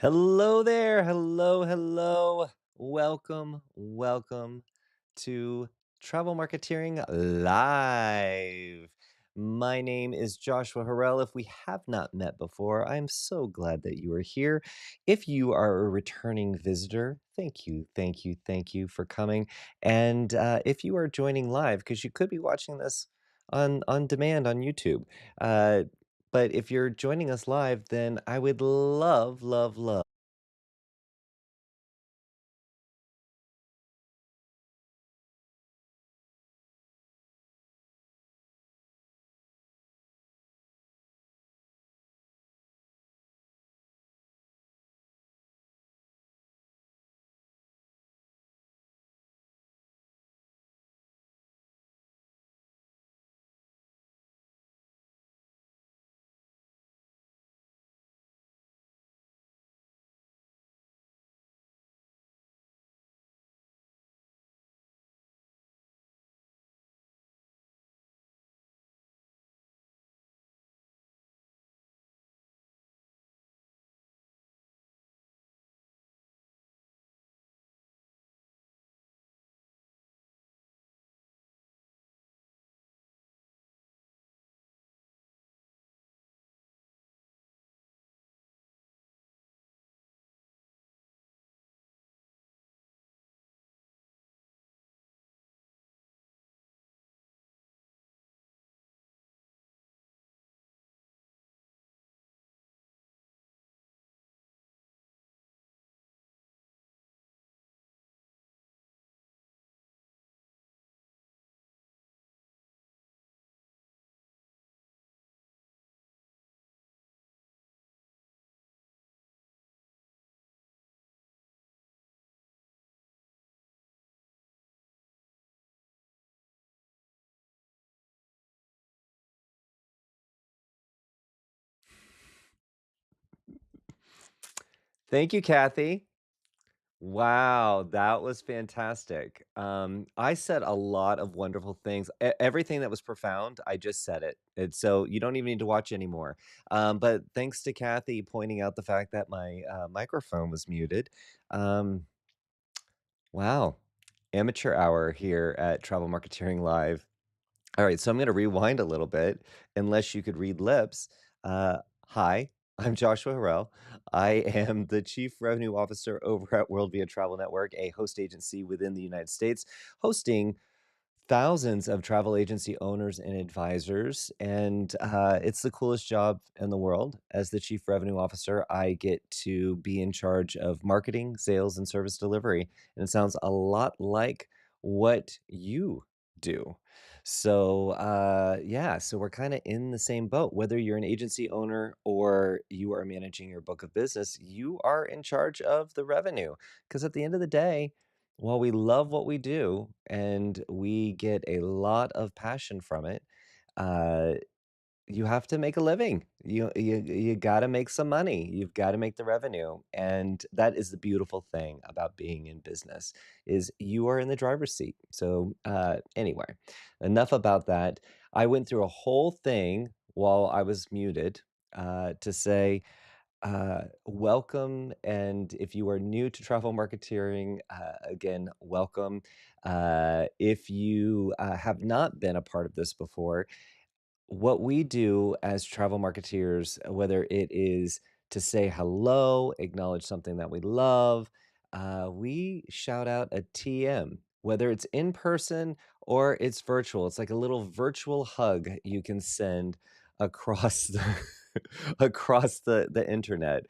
Hello there. Hello, hello. Welcome to Travel Marketeering Live. My name is Joshua Harrell. If we have not met before, I'm so glad that you are here. If you are a returning visitor, thank you for coming. And if you are joining live, because you could be watching this on demand on YouTube, uh, but if you're joining us live, then I would love. Thank you, Kathy. Wow, that was fantastic. I said a lot of wonderful things. Everything that was profound, I just said it. And so you don't even need to watch anymore. But thanks to Kathy pointing out the fact that my microphone was muted. Um, wow. Amateur hour here at Travel Marketeering Live. All right, so I'm gonna rewind a little bit, unless you could read lips. Hi, I'm Joshua Harrell. I am the Chief Revenue Officer over at World Via Travel Network, a host agency within the United States, hosting thousands of travel agency owners and advisors. And it's the coolest job in the world. As the Chief Revenue Officer, I get to be in charge of marketing, sales, and service delivery. And it sounds a lot like what you do. So, yeah, so we're kind of in the same boat. Whether you're an agency owner or you are managing your book of business, you are in charge of the revenue. Because at the end of the day, while we love what we do and we get a lot of passion from it, uh, you have to make a living. You gotta make some money. You've gotta make the revenue, and that is the beautiful thing about being in business, is you are in the driver's seat. So, anyway, enough about that. I went through a whole thing while I was muted, to say welcome. And if you are new to travel marketeering, again, welcome. If you have not been a part of this before, what we do as travel marketeers, whether it is to say hello, acknowledge something that we love, we shout out a TM, whether it's in person or it's virtual. It's like a little virtual hug you can send across the across the internet.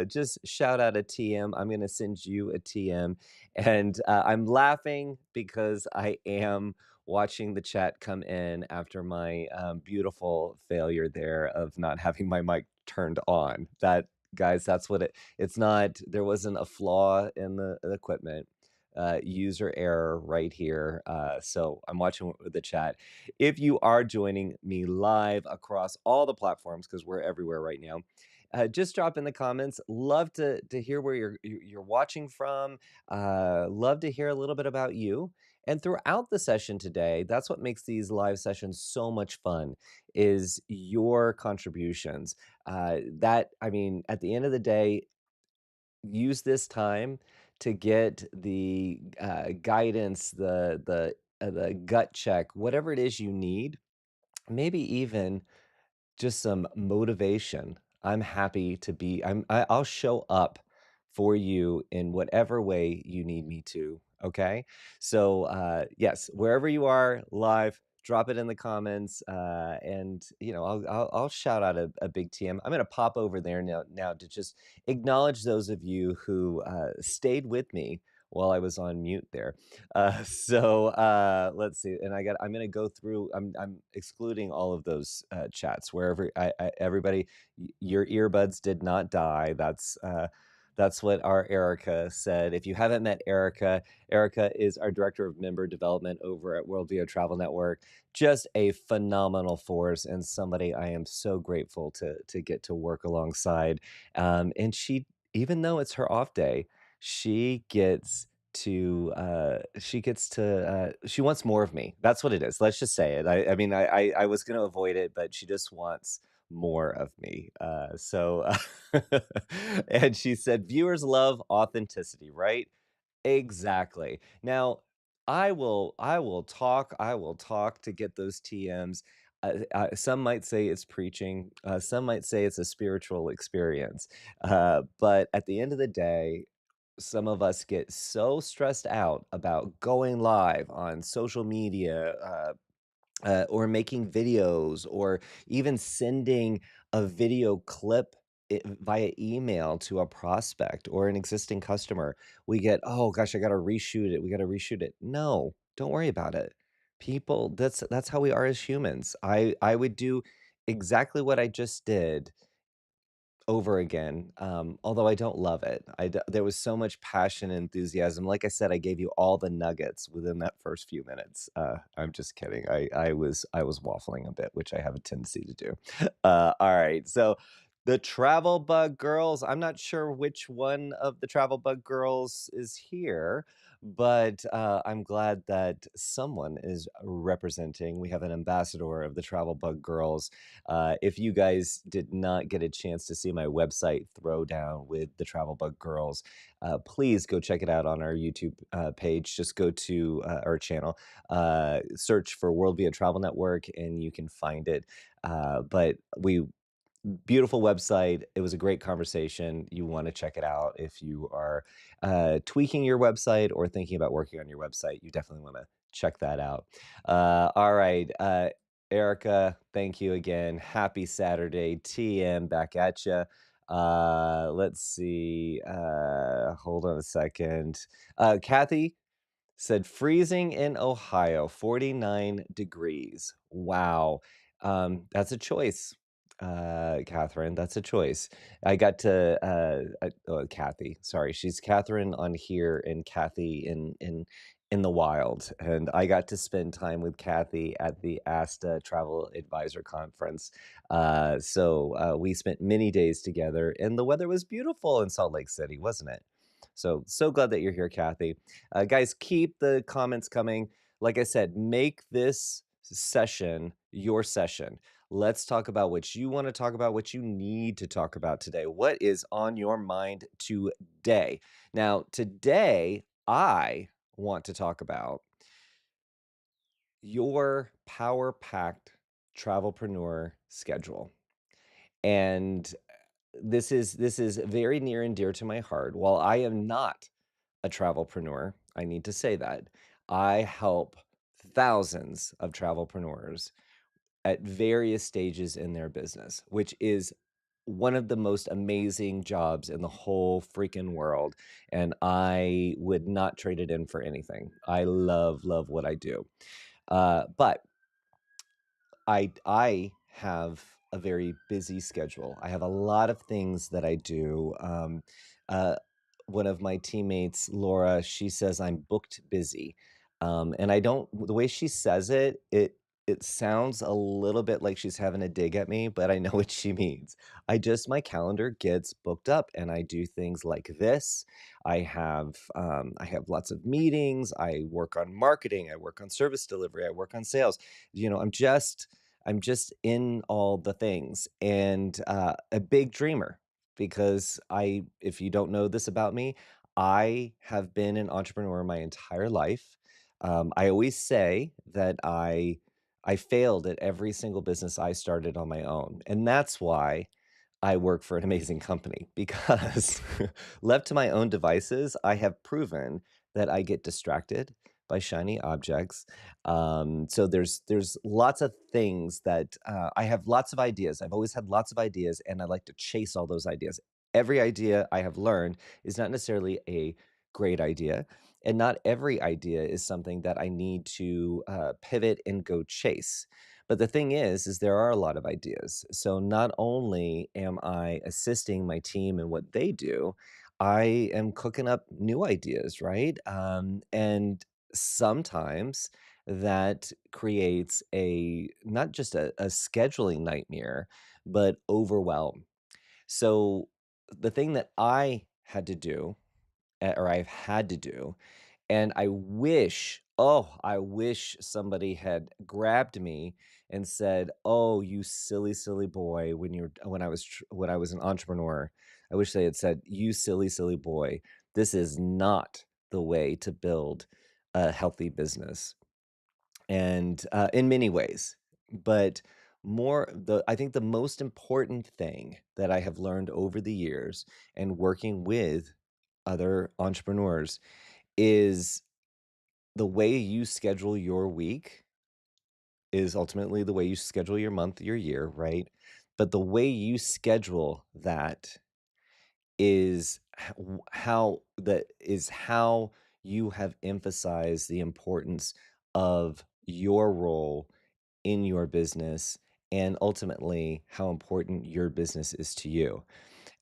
Just shout out a TM. I'm going to send you a TM, and I'm laughing because I am watching the chat come in after my beautiful failure there of not having my mic turned on. That, guys, that's what it's not. There wasn't a flaw in the equipment. User error right here. So I'm watching the chat. If you are joining me live across all the platforms, because we're everywhere right now, just drop in the comments. Love to hear where you're watching from. Love to hear a little bit about you. And throughout the session today, that's what makes these live sessions so much fun, is your contributions. That, I mean, at the end of the day, use this time to get the guidance, the gut check, whatever it is you need, maybe even just some motivation. I'm happy to be I'll show up for you in whatever way you need me to, okay? So, yes, wherever you are live, drop it in the comments, and, I'll shout out a big TM. I'm gonna pop over there now to just acknowledge those of you who, stayed with me while I was on mute there. Let's see, and I'm gonna go through. I'm excluding all of those chats wherever everybody, your earbuds did not die. That's what our Erica said. If you haven't met Erica, Erica is our director of member development over at Worldview Travel Network. Just a phenomenal force and somebody I am so grateful to get to work alongside. And even though it's her off day, she gets she wants more of me. That's what it is. Let's just say it. I mean, I was gonna avoid it, but she just wants more of me. And she said, "Viewers love authenticity, right?" Exactly. Now, I will talk to get those TMs. Some might say it's preaching, some might say it's a spiritual experience. But at the end of the day, some of us get so stressed out about going live on social media, or making videos, or even sending a video clip via email to a prospect or an existing customer. We get, oh gosh, I got to reshoot it. We got to reshoot it. No, don't worry about it. People, that's how we are as humans. I would do exactly what I just did over again, although I don't love it. There was so much passion and enthusiasm. Like I said, I gave you all the nuggets within that first few minutes. I'm just kidding. I was waffling a bit, which I have a tendency to do. All right, so the Travel Bug Girls. I'm not sure which one of the Travel Bug Girls is here, but I'm glad that someone is representing. We have an ambassador of the Travel Bug Girls. If you guys did not get a chance to see my website throwdown with the Travel Bug Girls, please go check it out on our YouTube page. Just go to our channel, search for World Via Travel Network, and you can find it. But we Beautiful website. It was a great conversation. You want to check it out if you are tweaking your website or thinking about working on your website. You definitely want to check that out. All right. Erica, thank you again. Happy Saturday. TM back at you. Let's see. Hold on a second. Kathy said freezing in Ohio, 49 degrees. Wow. That's a choice, Catherine. That's a choice. I got to Kathy. Sorry, she's Catherine on here and Kathy in the wild. And I got to spend time with Kathy at the ASTA Travel Advisor Conference. We spent many days together, and the weather was beautiful in Salt Lake City, wasn't it? So glad that you're here, Kathy. Guys, keep the comments coming. Like I said, make this session your session. Let's talk about what you want to talk about, what you need to talk about today. What is on your mind today? Now, today, I want to talk about your power packed travelpreneur schedule. And this is very near and dear to my heart. While I am not a travelpreneur, I need to say that I help thousands of travelpreneurs at various stages in their business, which is one of the most amazing jobs in the whole freaking world. And I would not trade it in for anything. I love what I do. But I have a very busy schedule. I have a lot of things that I do. Uh, one of my teammates, Laura, she says I'm booked busy, and I don't. The way she says it sounds a little bit like she's having a dig at me, but I know what she means. My calendar gets booked up, and I do things like this. I have lots of meetings. I work on marketing. I work on service delivery. I work on sales. I'm just in all the things, and a big dreamer. because if you don't know this about me, I have been an entrepreneur my entire life. I always say that I failed at every single business I started on my own, and that's why I work for an amazing company because left to my own devices, I have proven that I get distracted by shiny objects. So there's lots of things that I have lots of ideas. I've always had lots of ideas, and I like to chase all those ideas. Every idea I have learned is not necessarily a great idea, and not every idea is something that I need to pivot and go chase. But the thing is there are a lot of ideas. So not only am I assisting my team in what they do, I am cooking up new ideas, right? And sometimes that creates a not just a scheduling nightmare, but overwhelm. So the thing that I had to do, or I've had to do, and I wish somebody had grabbed me and said, "Oh, you silly, silly boy," when I was an entrepreneur. I wish they had said, "You silly, silly boy. This is not the way to build a healthy business." And, in many ways, but I think the most important thing that I have learned over the years and working with other entrepreneurs is the way you schedule your week is ultimately the way you schedule your month, your year, right? But the way you schedule that is how you have emphasized the importance of your role in your business and ultimately how important your business is to you.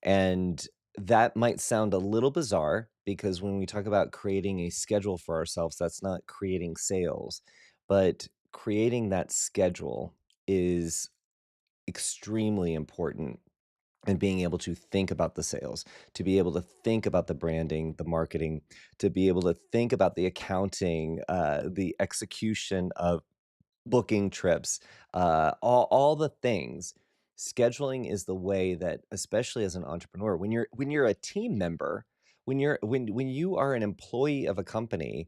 And that might sound a little bizarre because when we talk about creating a schedule for ourselves, that's not creating sales, but creating that schedule is extremely important, and being able to think about the sales, to be able to think about the branding, the marketing, to be able to think about the accounting, the execution of booking trips, all the things. Scheduling is the way that, especially as an entrepreneur, when you're a team member, when you are an employee of a company,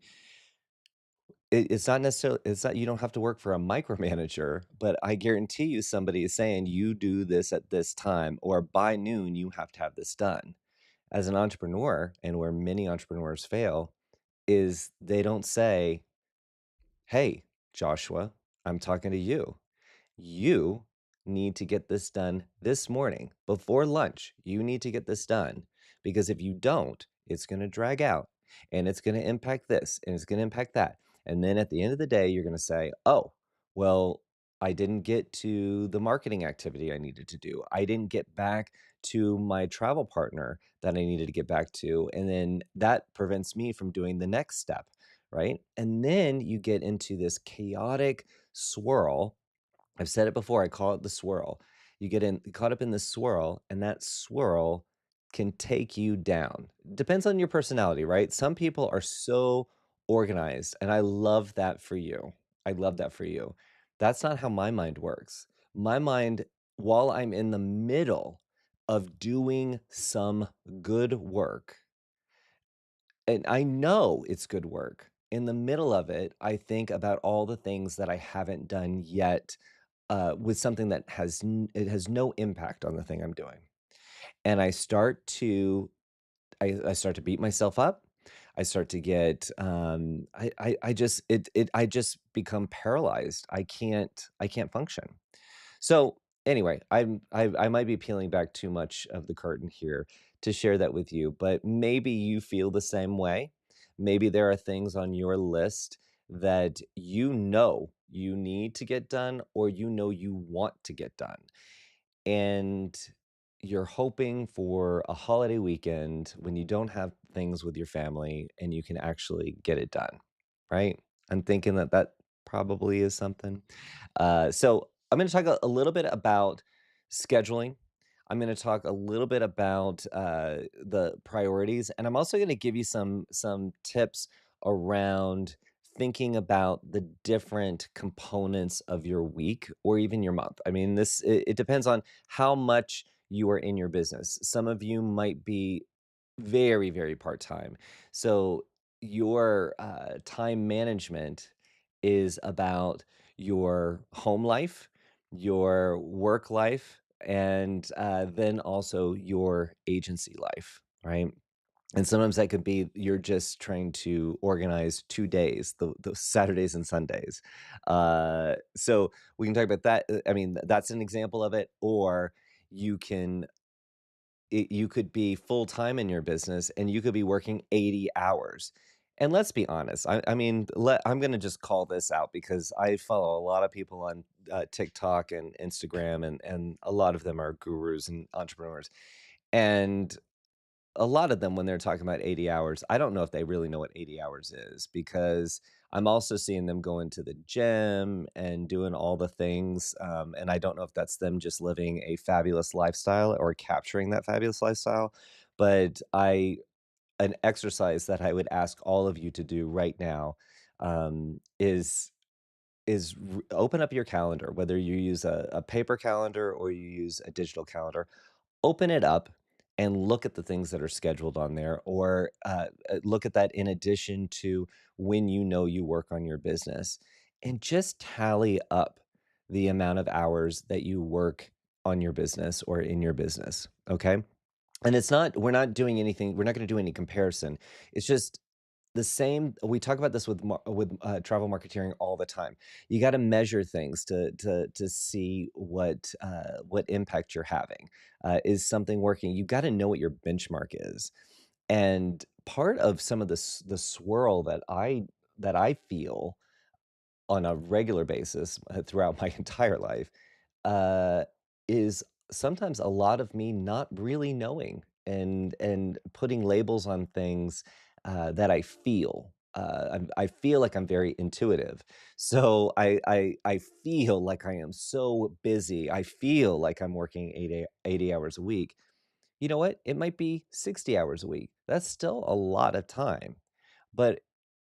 it's not necessarily it's not you don't have to work for a micromanager, but I guarantee you somebody is saying, "You do this at this time," or "By noon, you have to have this done." As an entrepreneur, and where many entrepreneurs fail, is they don't say, "Hey, Joshua, I'm talking to you. You need to get this done this morning before lunch. You need to get this done because if you don't, it's going to drag out and it's going to impact this and it's going to impact that." And then at the end of the day, you're going to say, "Oh, well, I didn't get to the marketing activity I needed to do. I didn't get back to my travel partner that I needed to get back to." And then that prevents me from doing the next step. Right. And then you get into this chaotic swirl. I've said it before, I call it the swirl. You get caught up in the swirl, and that swirl can take you down. Depends on your personality, right? Some people are so organized, and I love that for you. I love that for you. That's not how my mind works. My mind, while I'm in the middle of doing some good work, and I know it's good work. In the middle of it, I think about all the things that I haven't done yet, with something that it has no impact on the thing I'm doing. And I start to beat myself up. I start to get I just become paralyzed. I can't function. So, anyway, I might be peeling back too much of the curtain here to share that with you, but maybe you feel the same way. Maybe there are things on your list that you know you need to get done or you know you want to get done. And you're hoping for a holiday weekend when you don't have things with your family and you can actually get it done, right? I'm thinking that that probably is something. So I'm going to talk a little bit about scheduling. I'm going to talk a little bit about the priorities, and I'm also going to give you some tips around thinking about the different components of your week or even your month. I mean, it depends on how much you are in your business. Some of you might be very, very part-time. So your time management is about your home life, your work life, and then also your agency life, right? And sometimes that could be you're just trying to organize 2 days, the Saturdays and Sundays. So we can talk about that. I mean, that's an example of it, or you can you could be full-time in your business, and you could be working 80 hours. And let's be honest, I mean, I'm gonna just call this out because I follow a lot of people on, TikTok and Instagram, and a lot of them are gurus and entrepreneurs. And a lot of them, when they're talking about 80 hours, I don't know if they really know what 80 hours is, because I'm also seeing them going to the gym and doing all the things, and I don't know if that's them just living a fabulous lifestyle or capturing that fabulous lifestyle, but I an exercise that I would ask all of you to do right now, is open up your calendar, whether you use a paper calendar or you use a digital calendar. Open it up and look at the things that are scheduled on there, or look at that in addition to when you know you work on your business, and just tally up the amount of hours that you work on your business or in your business. Okay. And it's not, we're not doing anything, we're not going to do any comparison. It's just the same. We talk about this with travel marketeering all the time. You got to measure things to see what impact you're having. Is something working? You got to know what your benchmark is. And part of some of the swirl that I feel on a regular basis throughout my entire life uh, is sometimes a lot of me not really knowing and putting labels on things that I feel. I feel like I'm very intuitive, so I feel like I am so busy. I feel like I'm working 80 hours a week. You know what? It might be 60 hours a week. That's still a lot of time. But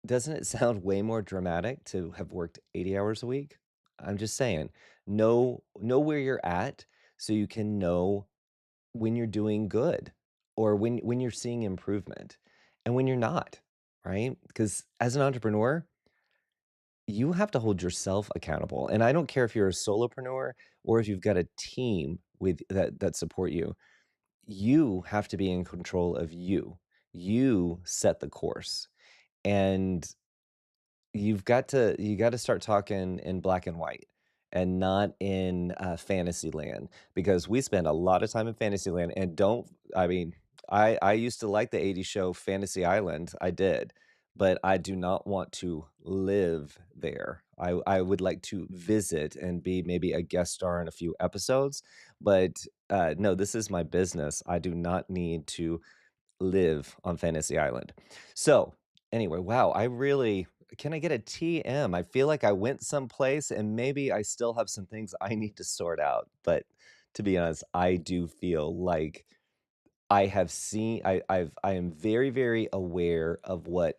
doesn't it sound way more dramatic to have worked 80 hours a week? I'm just saying, know where you're at so you can know when you're doing good, or when you're seeing improvement and when you're not, right? Because as an entrepreneur, you have to hold yourself accountable. And I don't care if you're a solopreneur or if you've got a team with that support you. You have to be in control of you. You set the course. And you gotta start talking in black and white and not in, fantasy land, because we spend a lot of time in fantasy land, and don't I mean, I used to like the '80s show Fantasy Island, I did, but I do not want to live there. I would like to visit and be maybe a guest star in a few episodes, but, no, this is my business. I do not need to live on Fantasy Island. So, anyway, wow, I really can I get a TM? I feel like I went someplace and maybe I still have some things I need to sort out. But to be honest, I do feel like I have seen I am very, very aware of what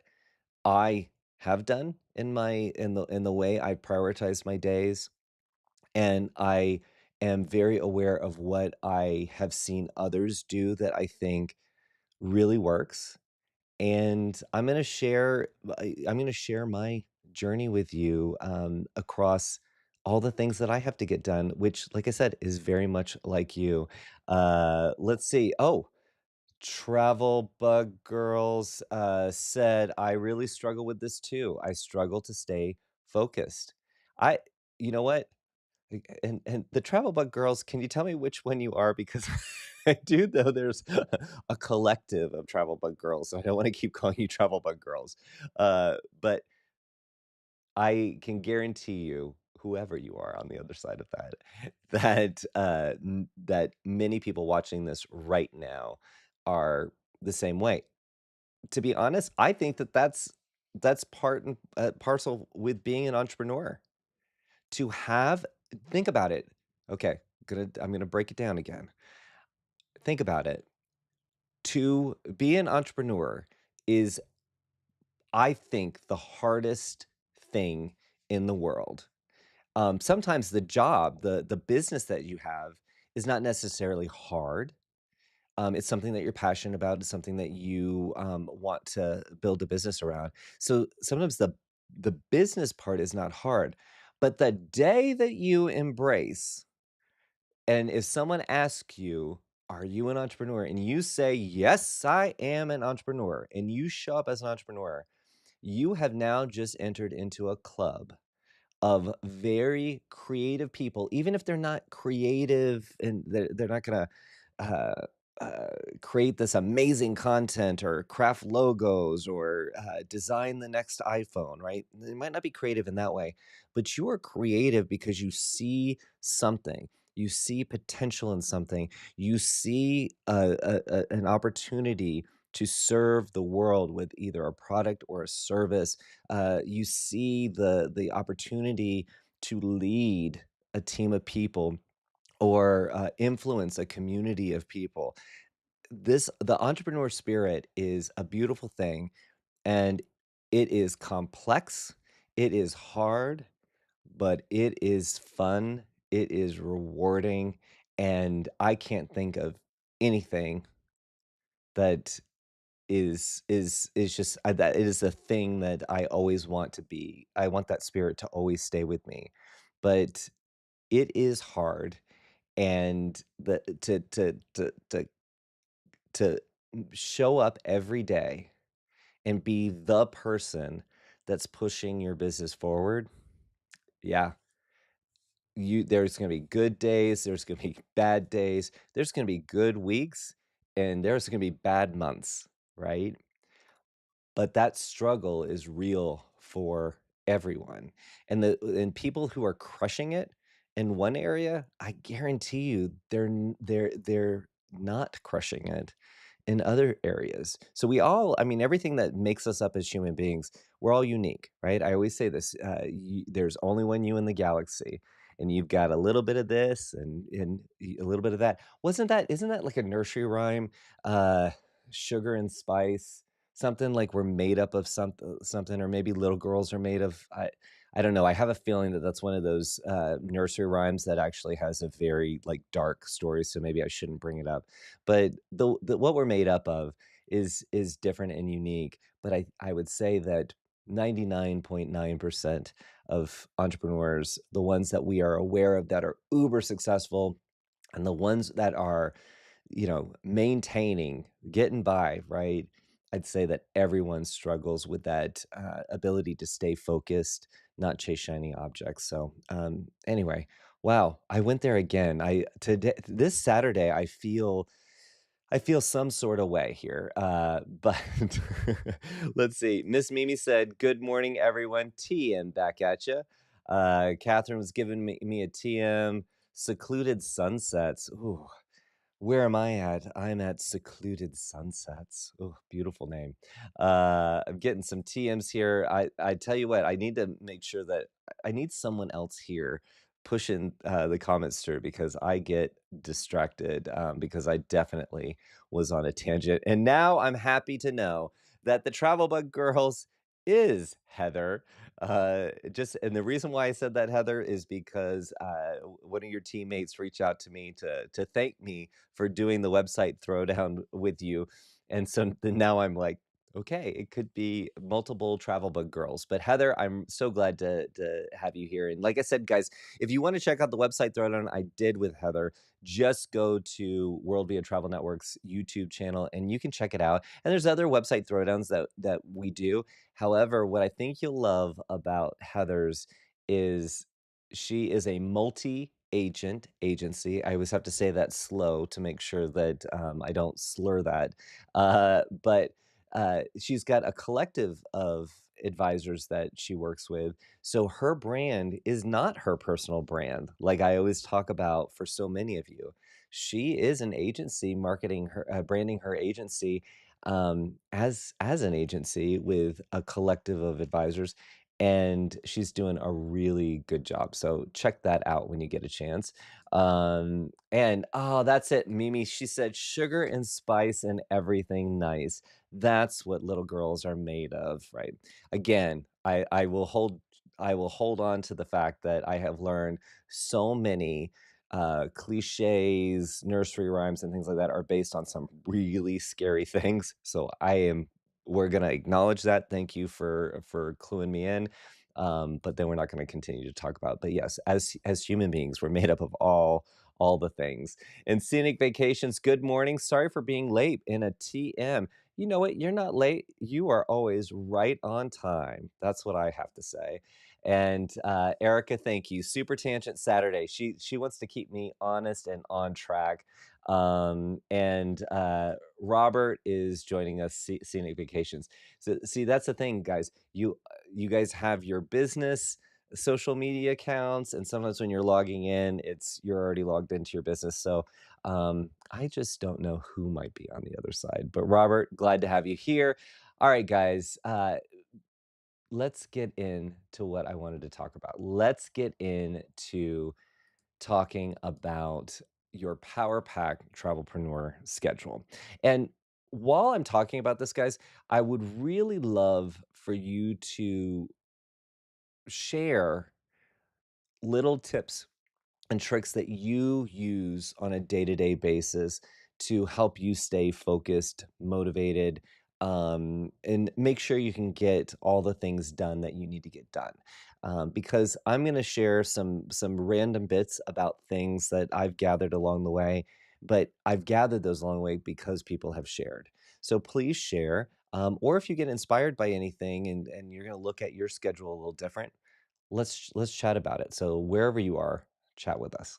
I have done in the way I prioritize my days. And I am very aware of what I have seen others do that I think really works. And I'm gonna share my journey with you, across all the things that I have to get done, which, like I said, is very much like you. Let's see. Oh, Travel Bug Girls said, "I really struggle with this too. I struggle to stay focused." I, you know what? And the Travel Bug Girls, can you tell me which one you are? Because I do know there's a collective of Travel Bug Girls, so I don't wanna keep calling you Travel Bug Girls. But I can guarantee you, whoever you are on the other side of that, that many people watching this right now are the same way. To be honest, I think that that's part and parcel with being an entrepreneur. To have Think about it. Okay, I'm gonna break it down again. Think about it. To be an entrepreneur is, I think, the hardest thing in the world. Sometimes the job, the business that you have is not necessarily hard. It's something that you're passionate about. It's something that you want to build a business around. So sometimes the business part is not hard, but the day that you embrace, and if someone asks you, "Are you an entrepreneur?" and you say, "Yes, I am an entrepreneur," and you show up as an entrepreneur, you have now just entered into a club of very creative people, even if they're not creative and they're not gonna uh, uh, create this amazing content or craft logos or design the next iPhone, right? They might not be creative in that way, but you are creative because you see something. You see potential in something. You see an opportunity to serve the world with either a product or a service. You see the opportunity to lead a team of people or influence a community of people. The entrepreneur spirit is a beautiful thing, and it is complex, it is hard, but it is fun, it is rewarding, and I can't think of anything that is just that it is a thing that I always want to be. I want that spirit to always stay with me, but it is hard, and the to show up every day and be the person that's pushing your business forward, yeah, there's gonna be good days, there's gonna be bad days, there's gonna be good weeks, and there's gonna be bad months, right? But that struggle is real for everyone, and people who are crushing it in one area, I guarantee you they're not crushing it in other areas. So we all, I mean, everything that makes us up as human beings, we're all unique, right? I always say this, there's only one you in the galaxy, and you've got a little bit of this and a little bit of that. Isn't that like a nursery rhyme? Sugar and spice, something like we're made up of something, or maybe little girls are made of, I don't know. I have a feeling that that's one of those nursery rhymes that actually has a very like dark story, so maybe I shouldn't bring it up. But the what we're made up of is different and unique. But I would say that 99.9% of entrepreneurs, the ones that we are aware of that are uber successful, and the ones that are, maintaining, getting by, right? I'd say that everyone struggles with that ability to stay focused, not chase shiny objects. So, anyway, wow, I went there again. I today this Saturday, I feel some sort of way here. But let's see. Miss Mimi said, "Good morning, everyone. TM back at you." Catherine was giving me a TM. Secluded sunsets. Ooh, where am I at? I'm at Secluded Sunsets. Oh, beautiful name. I'm getting some TMs here. I tell you what, I need to make sure that I need someone else here pushing the comments through, because I get distracted, because I definitely was on a tangent. And now I'm happy to know that the Travel Bug Girls is Heather. And the reason why I said that, Heather, is because one of your teammates reached out to me to thank me for doing the website throwdown with you. And so then now I'm like, okay, it could be multiple Travel Bug Girls. But Heather, I'm so glad to have you here. And like I said, guys, if you want to check out the website throwdown I did with Heather, just go to World Via Travel Network's YouTube channel and you can check it out. And there's other website throwdowns that we do. However, what I think you'll love about Heather's is she is a multi-agent agency. I always have to say that slow to make sure that I don't slur that. But she's got a collective of advisors that she works with. So her brand is not her personal brand, like I always talk about for so many of you. She is an agency marketing her, branding her agency as an agency with a collective of advisors, and she's doing a really good job. So check that out when you get a chance. And oh, that's it, Mimi. She said sugar and spice and everything nice. That's what little girls are made of, right? Again, I will hold on to the fact that I have learned so many cliches, nursery rhymes, and things like that are based on some really scary things. So we're gonna acknowledge that. Thank you for cluing me in. But then we're not going to continue to talk about. But yes, as human beings, we're made up of all the things. And scenic vacations. Good morning. Sorry for being late in a TM. You know what? You're not late. You are always right on time. That's what I have to say. And Erica, thank you. Super Tangent Saturday. She wants to keep me honest and on track. And Robert is joining us. Scenic Vacations. So see, that's the thing, guys. You guys have your business social media accounts, and sometimes when you're logging in, you're already logged into your business. So I just don't know who might be on the other side. But Robert, glad to have you here. All right, guys. Let's get into what I wanted to talk about. Let's get into talking about your Power Pack Travelpreneur schedule. And while I'm talking about this, guys, I would really love for you to share little tips and tricks that you use on a day-to-day basis to help you stay focused, motivated, and make sure you can get all the things done that you need to get done. Because I'm going to share some random bits about things that I've gathered along the way, but I've gathered those along the way because people have shared. So please share. Or if you get inspired by anything and you're going to look at your schedule a little different, let's chat about it. So wherever you are, chat with us.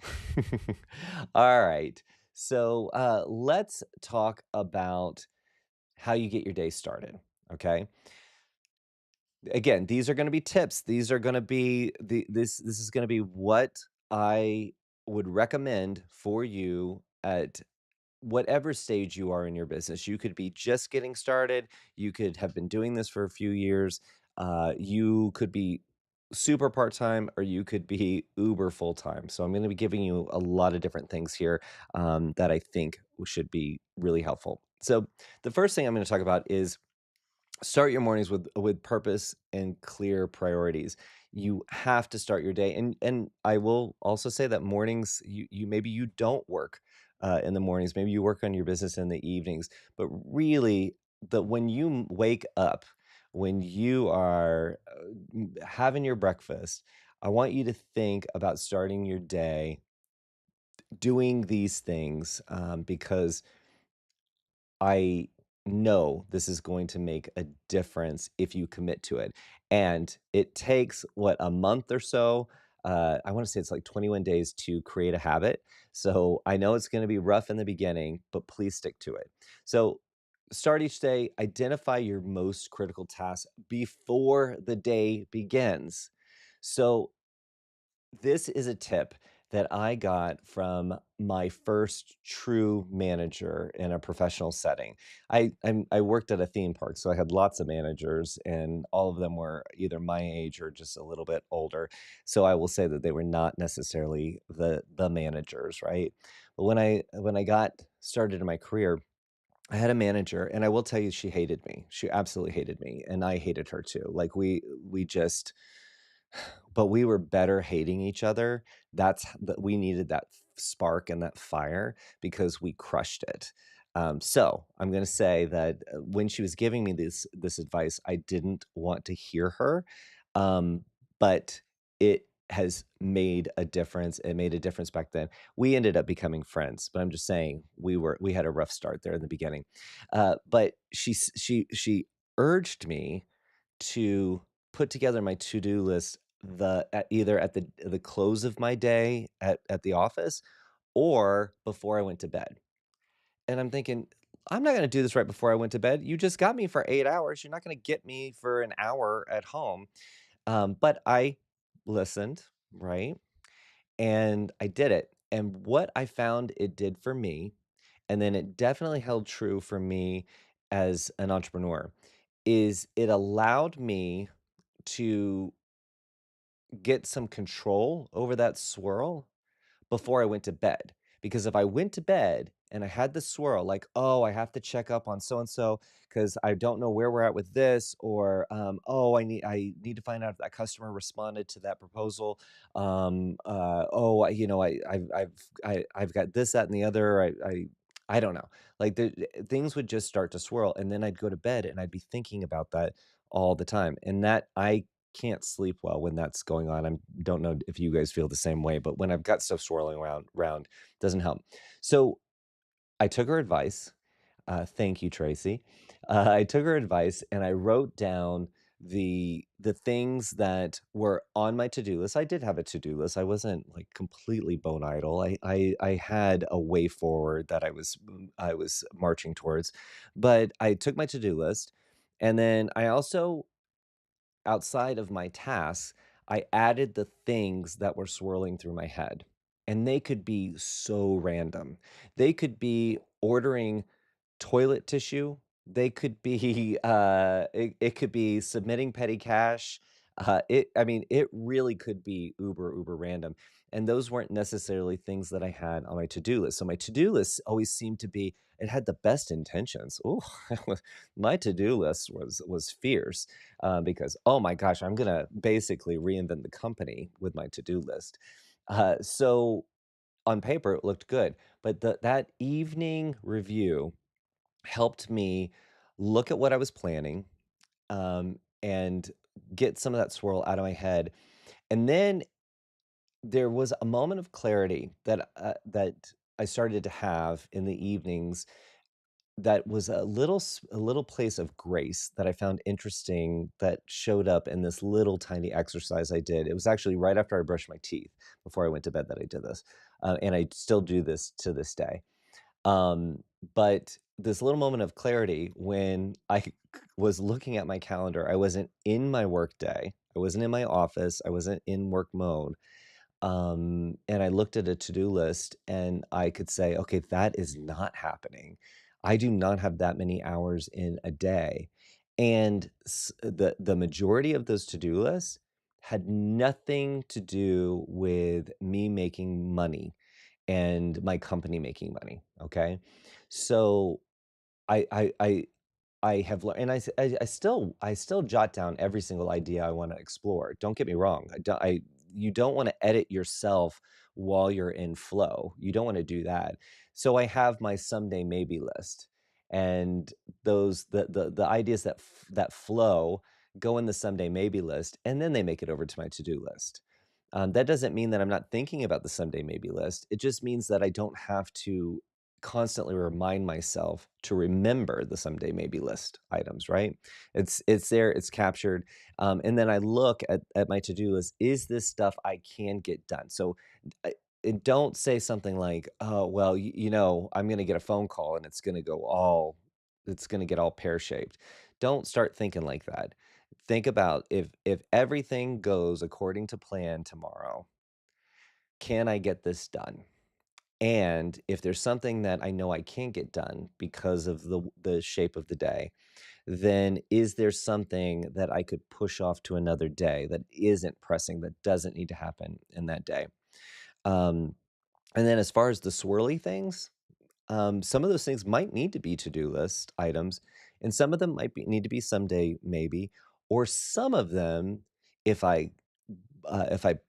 All right. So let's talk about how you get your day started. Okay. Again, these are going to be tips. These are going to be this is going to be what I would recommend for you at whatever stage you are in your business. You could be just getting started. You could have been doing this for a few years. You could be super part time, or you could be uber full time. So I'm going to be giving you a lot of different things here that I think should be really helpful. So the first thing I'm going to talk about is start your mornings with purpose and clear priorities. You have to start your day, and I will also say that mornings, you maybe you don't work in the mornings, maybe you work on your business in the evenings, but really, when you wake up, when you are having your breakfast, I want you to think about starting your day doing these things, because I know this is going to make a difference if you commit to it. And it takes, what, a month or so? I want to say it's like 21 days to create a habit. So I know it's going to be rough in the beginning, but please stick to it. So start each day, identify your most critical tasks before the day begins. So this is a tip that I got from my first true manager in a professional setting. I worked at a theme park, so I had lots of managers, and all of them were either my age or just a little bit older. So I will say that they were not necessarily the managers, right? But when I got started in my career, I had a manager, and I will tell you, she hated me. She absolutely hated me, and I hated her too. Like we just but we were better hating each other. That's that we needed that spark and that fire because we crushed it. So I'm going to say that when she was giving me this advice, I didn't want to hear her, but it has made a difference. It made a difference back then. We ended up becoming friends, but I'm just saying we had a rough start there in the beginning. But she urged me to put together my to-do list either at the close of my day at the office or before I went to bed. And I'm thinking, I'm not going to do this right before I went to bed. You just got me for 8 hours. You're not going to get me for an hour at home. But I listened, right? And I did it. And what I found it did for me, and then it definitely held true for me as an entrepreneur, is it allowed me to get some control over that swirl before I went to bed. Because if I went to bed and I had the swirl, like, "Oh, I have to check up on so and so because I don't know where we're at with this," or, "Oh, I need to find out if that customer responded to that proposal." "Oh, I've got this, that, and the other." I don't know. Like, things would just start to swirl, and then I'd go to bed, and I'd be thinking about that all the time, and that I can't sleep well when that's going on. I don't know if you guys feel the same way, but when I've got stuff swirling around, doesn't help. So, I took her advice. Thank you, Tracy. I took her advice and I wrote down the things that were on my to-do list. I did have a to-do list. I wasn't like completely bone idle. I had a way forward that I was marching towards, but I took my to-do list, and then I also, outside of my tasks, I added the things that were swirling through my head. And they could be so random. They could be ordering toilet tissue. They could be, it could be submitting petty cash. I mean, it really could be uber random. And those weren't necessarily things that I had on my to-do list. So my to-do list always seemed to be, it had the best intentions. Oh, my to-do list was fierce, because oh my gosh, I'm gonna basically reinvent the company with my to-do list. So on paper, it looked good, but that evening review helped me look at what I was planning, and get some of that swirl out of my head. And then there was a moment of clarity that I started to have in the evenings, that was a little place of grace that I found interesting, that showed up in this little tiny exercise I did. It was actually right after I brushed my teeth before I went to bed that I did this, and I still do this to this day. Um, but this little moment of clarity when was looking at my calendar, I wasn't in my work day, I wasn't in my office, I wasn't in work mode, and I looked at a to-do list and I could say, "Okay, that is not happening. I do not have that many hours in a day." And the majority of those to-do lists had nothing to do with me making money and my company making money, okay? So I have learned, and I still jot down every single idea I wanna explore. Don't get me wrong. I You don't wanna edit yourself while you're in flow. You don't wanna do that. So I have my someday maybe list, and the ideas that flow go in the someday maybe list, and then they make it over to my to-do list. That doesn't mean that I'm not thinking about the someday maybe list. It just means that I don't have to constantly remind myself to remember the someday maybe list items, right? It's there, it's captured, and then I look at my to-do list. Is this stuff I can get done? So, and don't say something like, "Oh, well, I'm gonna get a phone call and it's gonna get all pear-shaped." Don't start thinking like that. Think about, if everything goes according to plan tomorrow, can I get this done? And if there's something that I know I can't get done because of the shape of the day, then is there something that I could push off to another day that isn't pressing, that doesn't need to happen in that day? Um, and then as far as the swirly things, some of those things might need to be to-do list items, and some of them need to be someday maybe, or some of them, if I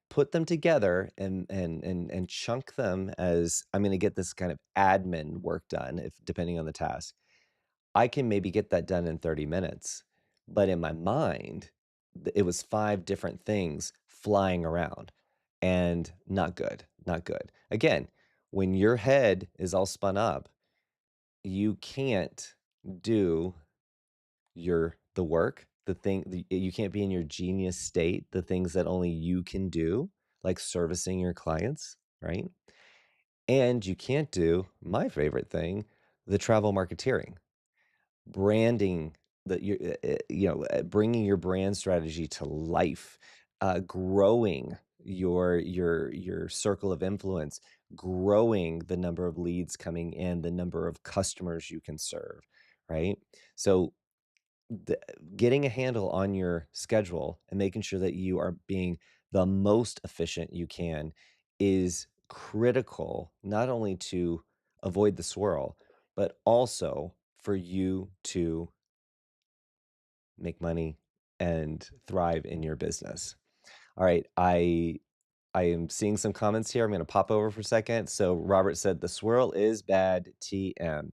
put them together and chunk them as I'm gonna get this kind of admin work done, if depending on the task, I can maybe get that done in 30 minutes. But in my mind, it was 5 different things flying around, and not good, not good. Again, when your head is all spun up, you can't do the work, you can't be in your genius state, the things that only you can do, like servicing your clients, right? And you can't do my favorite thing, the travel marketeering, branding, bringing your brand strategy to life, growing your circle of influence, growing the number of leads coming in, the number of customers you can serve, right? So the getting a handle on your schedule and making sure that you are being the most efficient you can is critical, not only to avoid the swirl, but also for you to make money and thrive in your business. All right, I am seeing some comments here. I'm gonna pop over for a second. So Robert said the swirl is bad TM.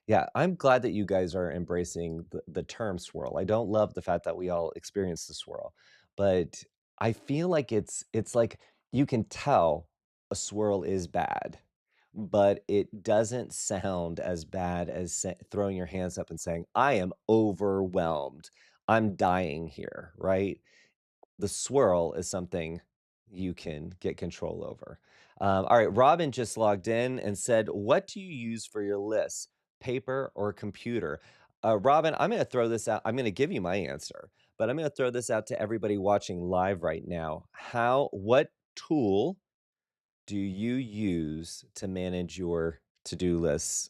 Yeah, I'm glad that you guys are embracing the term swirl. I don't love the fact that we all experience the swirl, but I feel like it's like you can tell a swirl is bad, but it doesn't sound as bad as throwing your hands up and saying, I am overwhelmed. I'm dying here, right? The swirl is something you can get control over. All right, Robin just logged in and said, "What do you use for your lists, paper or computer?" Robin, I'm going to throw this out. I'm going to give you my answer, but I'm going to throw this out to everybody watching live right now. What tool do you use to manage your to-do lists?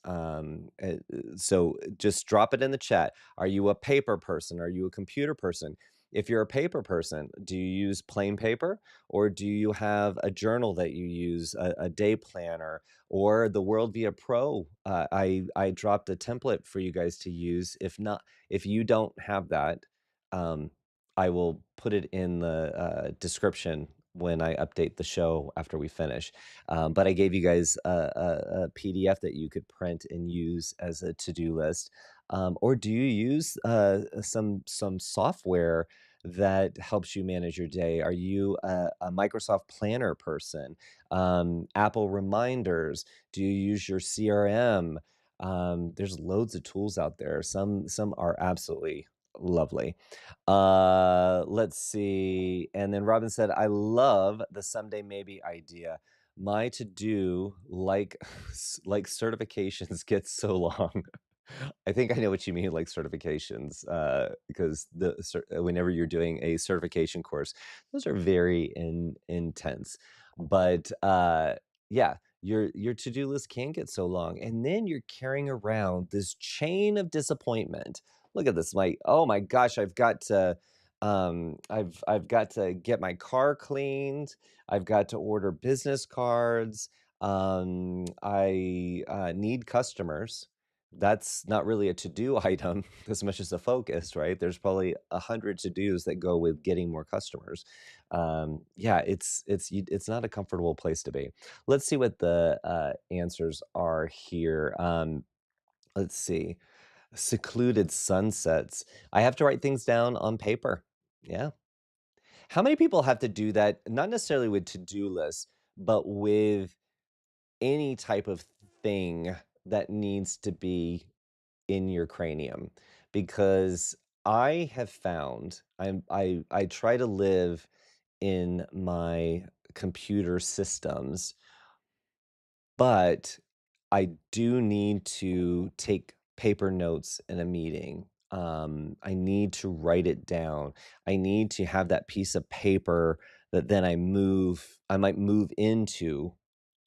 So just drop it in the chat. Are you a paper person? Are you a computer person? If you're a paper person, do you use plain paper or do you have a journal that you use, a day planner, or the World Via Pro? I dropped a template for you guys to use. If not, if you don't have that, um, I will put it in the description when I update the show after we finish. But I gave you guys a PDF that you could print and use as a to-do list. Or do you use some software that helps you manage your day? Are you a Microsoft Planner person? Apple Reminders? Do you use your CRM? There's loads of tools out there. Some are absolutely lovely. Let's see. And then Robin said, I love the someday maybe idea. My to do, like like certifications, gets so long. I think I know what you mean, like certifications, because whenever you're doing a certification course, those are very intense. But yeah, your to-do list can get so long, and then you're carrying around this chain of disappointment. Look at this, oh my gosh, I've got to get my car cleaned. I've got to order business cards. I need customers. That's not really a to-do item as much as a focus, right? There's probably 100 to-dos that go with getting more customers. Yeah, it's not a comfortable place to be. Let's see what the answers are here. Let's see. Secluded sunsets. I have to write things down on paper. Yeah. How many people have to do that? Not necessarily with to-do lists, but with any type of thing that needs to be in your cranium, because I have found I try to live in my computer systems, but I do need to take paper notes in a meeting. I need to write it down. I need to have that piece of paper that then I might move into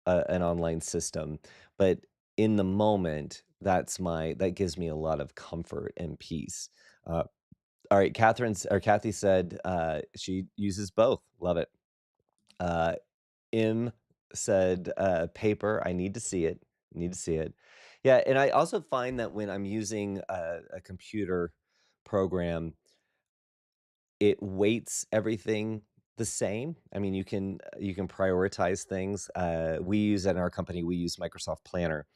an online system, but in the moment, that gives me a lot of comfort and peace. Uh, all right, Kathy said she uses both. Love it. Uh, M said paper. I need to see it. Need to see it. Yeah, and I also find that when I'm using a computer program, it weights everything the same. I mean, you can prioritize things. We use in our company, we use Microsoft Planner,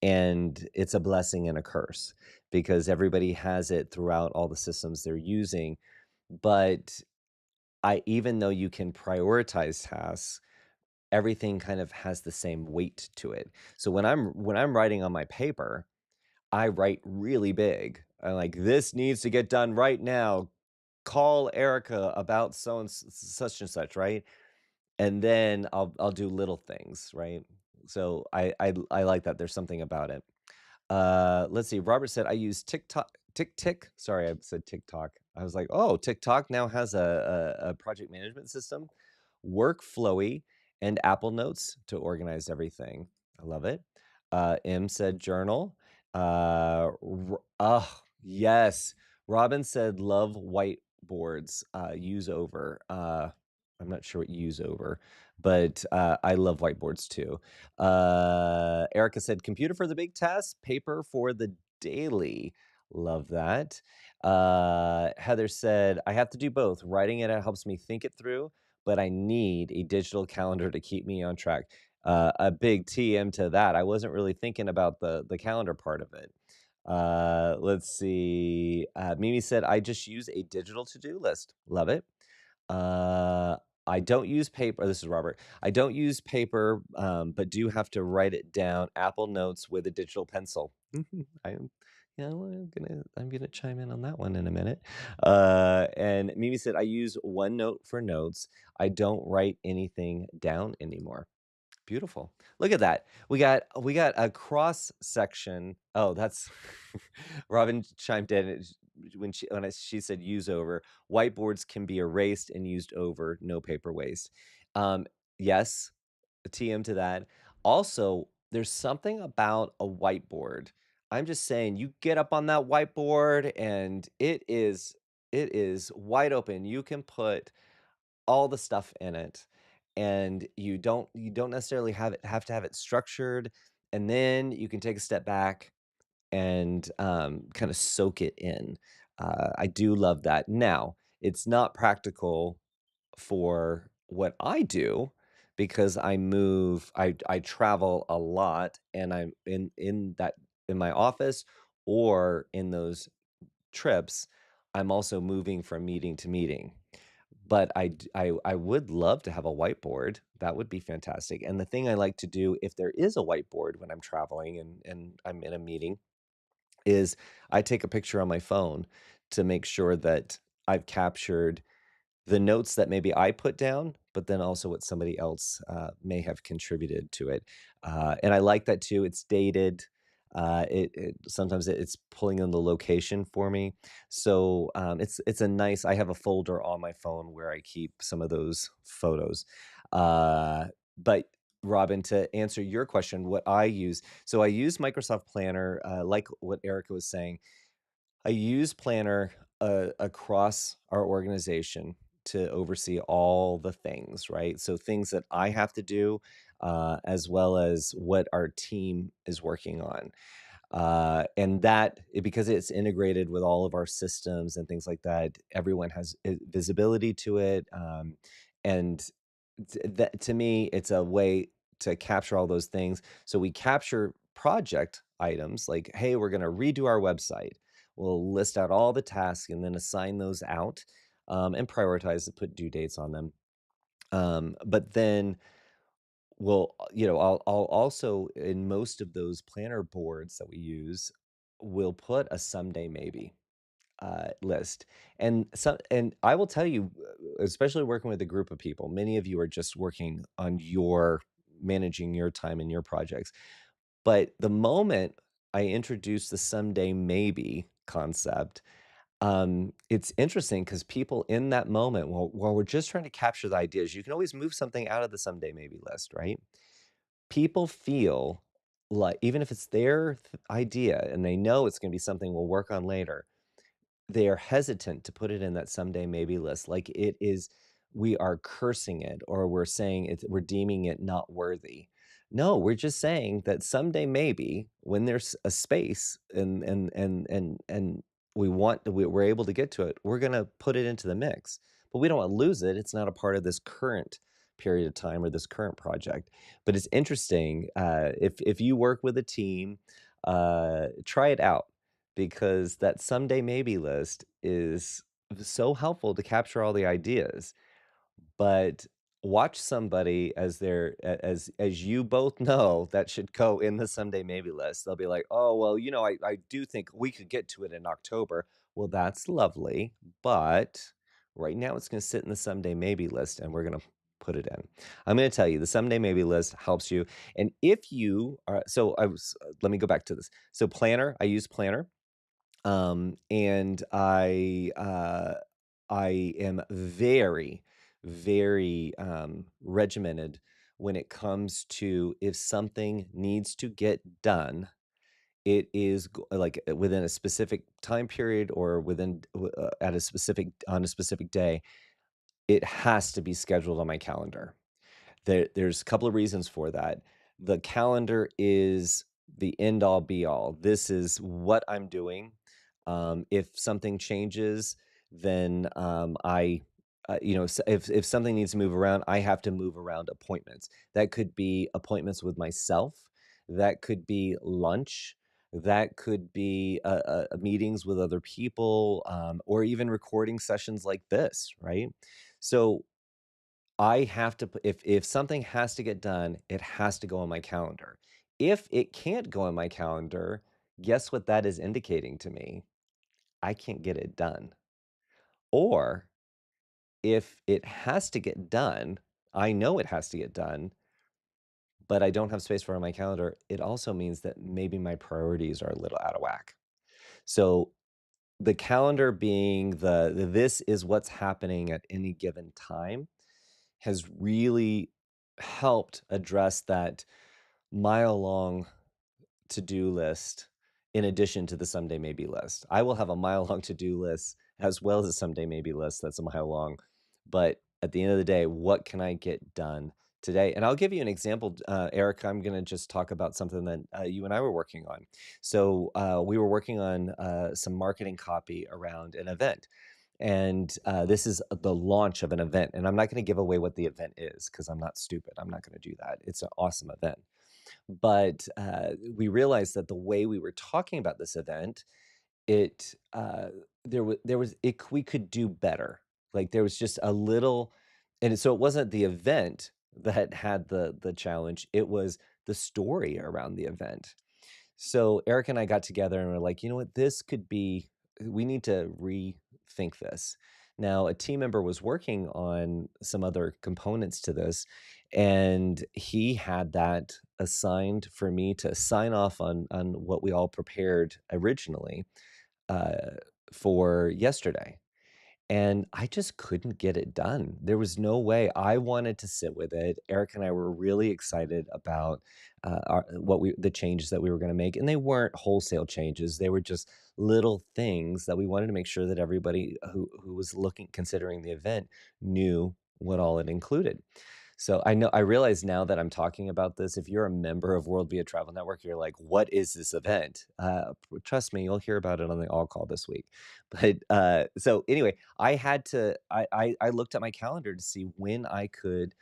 and it's a blessing and a curse because everybody has it throughout all the systems they're using. But even though you can prioritize tasks, everything kind of has the same weight to it. So when I'm writing on my paper, I write really big. I'm like, this needs to get done right now. Call Erica about so and such and such, right? And then I'll do little things, right? So I like that. There's something about it. Let's see. Robert said, I use TikTok. Tick. Sorry, I said TikTok. I was like, oh, TikTok now has a project management system, workflowy, and Apple Notes to organize everything. I love it. M said journal. Yes. Robin said love whiteboards. Use over. I'm not sure what use over, but, I love whiteboards too. Erica said, "Computer for the big tasks, paper for the daily." Love that. Heather said, "I have to do both. Writing it out helps me think it through, but I need a digital calendar to keep me on track." A big TM to that. I wasn't really thinking about the calendar part of it. Let's see. Mimi said, "I just use a digital to-do list." Love it. Uh, I don't use paper. This is Robert. I don't use paper, but do have to write it down. Apple Notes with a digital pencil. I am, yeah, well, I'm gonna chime in on that one in a minute. And Mimi said, I use OneNote for notes. I don't write anything down anymore. Beautiful. Look at that. We got a cross section. Oh, that's Robin chimed in she said use over. Whiteboards can be erased and used over, no paper waste. Um, yes, a TM to that. Also, there's something about a whiteboard. I'm just saying, you get up on that whiteboard and it is wide open. You can put all the stuff in it, and you don't necessarily have to have it structured, and then you can take a step back and, kinda soak it in. I do love that. Now, it's not practical for what I do because I travel a lot, and I'm in my office or in those trips, I'm also moving from meeting to meeting. But I would love to have a whiteboard. That would be fantastic. And the thing I like to do if there is a whiteboard when I'm traveling and I'm in a meeting is I take a picture on my phone to make sure that I've captured the notes that maybe I put down, but then also what somebody else, may have contributed to it, and I like that too, it's dated, it sometimes it's pulling in the location for me, so, it's a nice I have a folder on my phone where I keep some of those photos, but Robin, to answer your question, what I use so I use Microsoft Planner, like what Erica was saying, I use Planner, across our organization to oversee all the things, right? So things that I have to do, as well as what our team is working on. And because it's integrated with all of our systems and things like that, everyone has visibility to it. And that to me, it's a way to capture all those things. So we capture project items like, hey, we're going to redo our website. We'll list out all the tasks and then assign those out, and prioritize to put due dates on them. But then I'll also in most of those planner boards that we use, we'll put a someday maybe list. And I will tell you, especially working with a group of people, many of you are just working on your managing your time and your projects. But the moment I introduce the someday maybe concept, it's interesting because people in that moment, while we're just trying to capture the ideas, you can always move something out of the someday maybe list, right? People feel like even if it's their idea and they know it's going to be something we'll work on later, they are hesitant to put it in that someday maybe list, like it is we are cursing it or we're deeming it not worthy. No, we're just saying that someday maybe when there's a space and we're able to get to it, we're gonna put it into the mix. But we don't wanna lose it. It's not a part of this current period of time or this current project. But it's interesting, if you work with a team, try it out because that someday maybe list is so helpful to capture all the ideas. But watch somebody as as you both know that should go in the someday maybe list. They'll be like, "Oh, well, I do think we could get to it in October." Well, that's lovely, but right now it's going to sit in the someday maybe list and we're going to put it in. I'm going to tell you the someday maybe list helps you. And if you are so I was let me go back to this. So Planner, I use Planner, and I am very, very, regimented when it comes to if something needs to get done, it is like within a specific time period or at a specific on a specific day. it has to be scheduled on my calendar. There's a couple of reasons for that. The calendar is the end all be all. This is what I'm doing. If something changes, then if something needs to move around, I have to move around appointments. That could be appointments with myself. That could be lunch. That could be meetings with other people, or even recording sessions like this, right? So I have to put if something has to get done, it has to go on my calendar. If it can't go on my calendar, guess what that is indicating to me? I can't get it done. Or if it has to get done, I know it has to get done, but I don't have space for it on my calendar, it also means that maybe my priorities are a little out of whack. So the calendar being this is what's happening at any given time has really helped address that mile-long to-do list in addition to the someday maybe list. I will have a mile-long to-do list as well as a someday maybe list that's a mile long, but at the end of the day, what can I get done today? And I'll give you an example, Eric, I'm gonna just talk about something that, you and I were working on. So, we were working on, some marketing copy around an event, and, this is the launch of an event, and I'm not gonna give away what the event is because 'cause I'm not stupid, I'm not gonna do that. It's an awesome event. But, we realized that the way we were talking about this event, it, there was we could do better. Like, there was just a little and so it wasn't the event that had the challenge, it was the story around the event. So Eric and I got together and we're like, you know what, this could be, we need to rethink this. Now, a team member was working on some other components to this, and he had that assigned for me to sign off on what we all prepared originally uh, for yesterday. And I just couldn't get it done. There was no way. I wanted to sit with it. Eric and I were really excited about the changes that we were going to make, and they weren't wholesale changes. They were just little things that we wanted to make sure that everybody who was looking considering the event knew what all it included. So I realize now that I'm talking about this, if you're a member of World Via Travel Network, you're like, "What is this event?" Trust me, you'll hear about it on the all call this week. But so anyway, I had to. I looked at my calendar to see when I could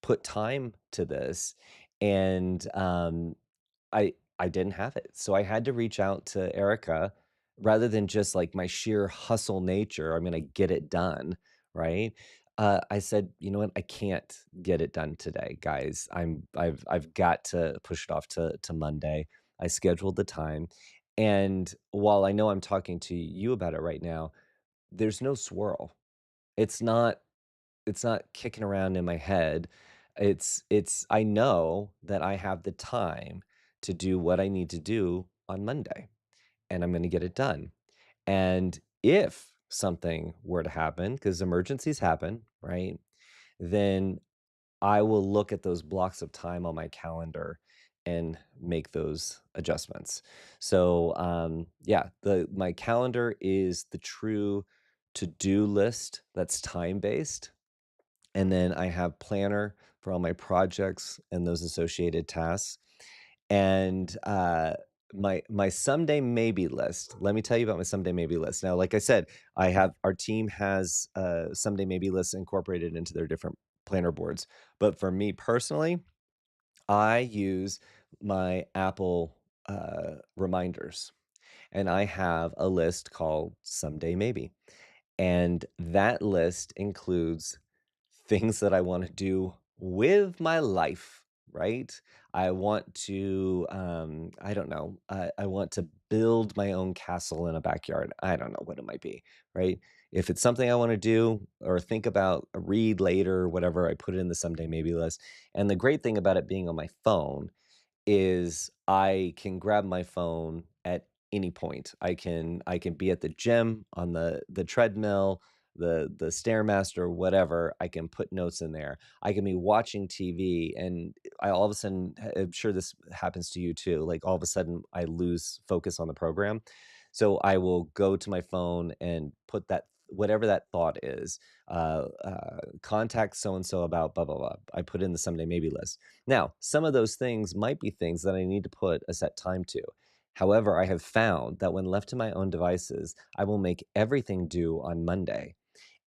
put time to this, and I didn't have it. So I had to reach out to Erica rather than just like my sheer hustle nature. I'm gonna get it done, right? I said, you know what? I can't get it done today, guys. I've got to push it off to Monday. I scheduled the time. And while I know I'm talking to you about it right now, there's no swirl. It's not it's not kicking around in my head. It's I know that I have the time to do what I need to do on Monday, and I'm gonna get it done. And if something were to happen, because emergencies happen, right? Then I will look at those blocks of time on my calendar and make those adjustments. So, yeah, the my calendar is the true to-do list that's time-based, and then I have planner for all my projects and those associated tasks. And, my someday maybe list, let me tell you about my someday maybe list. Now, like I said, I have our team has, someday maybe lists incorporated into their different planner boards. But for me personally, I use my Apple, reminders, and I have a list called Someday Maybe. And that list includes things that I wanna do with my life, right? I want to, I don't know, I want to build my own castle in a backyard. I don't know what it might be, right? If it's something I wanna do or think about, read later, whatever, I put it in the someday maybe list. And the great thing about it being on my phone is I can grab my phone at any point. I can be at the gym, on the treadmill, the Stairmaster, whatever. I can put notes in there. I can be watching TV, and I all of a sudden, I'm sure this happens to you too. Like all of a sudden, I lose focus on the program, so I will go to my phone and put that. whatever that thought is. Contact so and so about blah blah blah. I put in the someday maybe list. Now, some of those things might be things that I need to put a set time to. However, I have found that when left to my own devices, I will make everything due on Monday.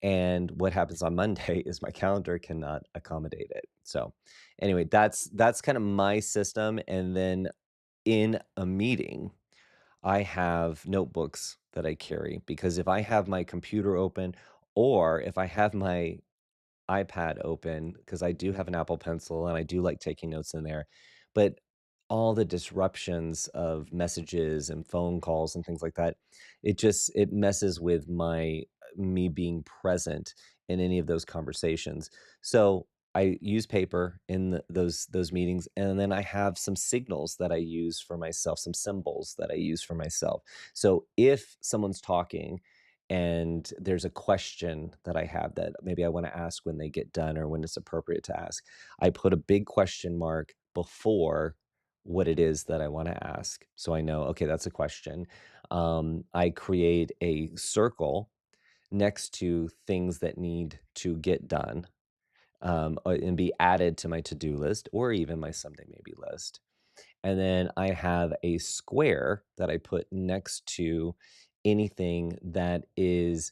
And what happens on Monday is my calendar cannot accommodate it. So, anyway, that's kind of my system. And then in a meeting, I have notebooks that I carry because if I have my computer open or if I have my iPad open, because I do have an Apple Pencil and I do like taking notes in there, but all the disruptions of messages and phone calls and things like that, it messes with me being present in any of those conversations. So I use paper in those meetings, and then I have some signals that I use for myself, some symbols that I use for myself. So if someone's talking and there's a question that I have that maybe I want to ask when they get done or when it's appropriate to ask, I put a big question mark before what it is that I want to ask. So I know, okay, that's a question. I create a circle next to things that need to get done and be added to my to do list or even my someday maybe list. And then I have a square that I put next to anything that is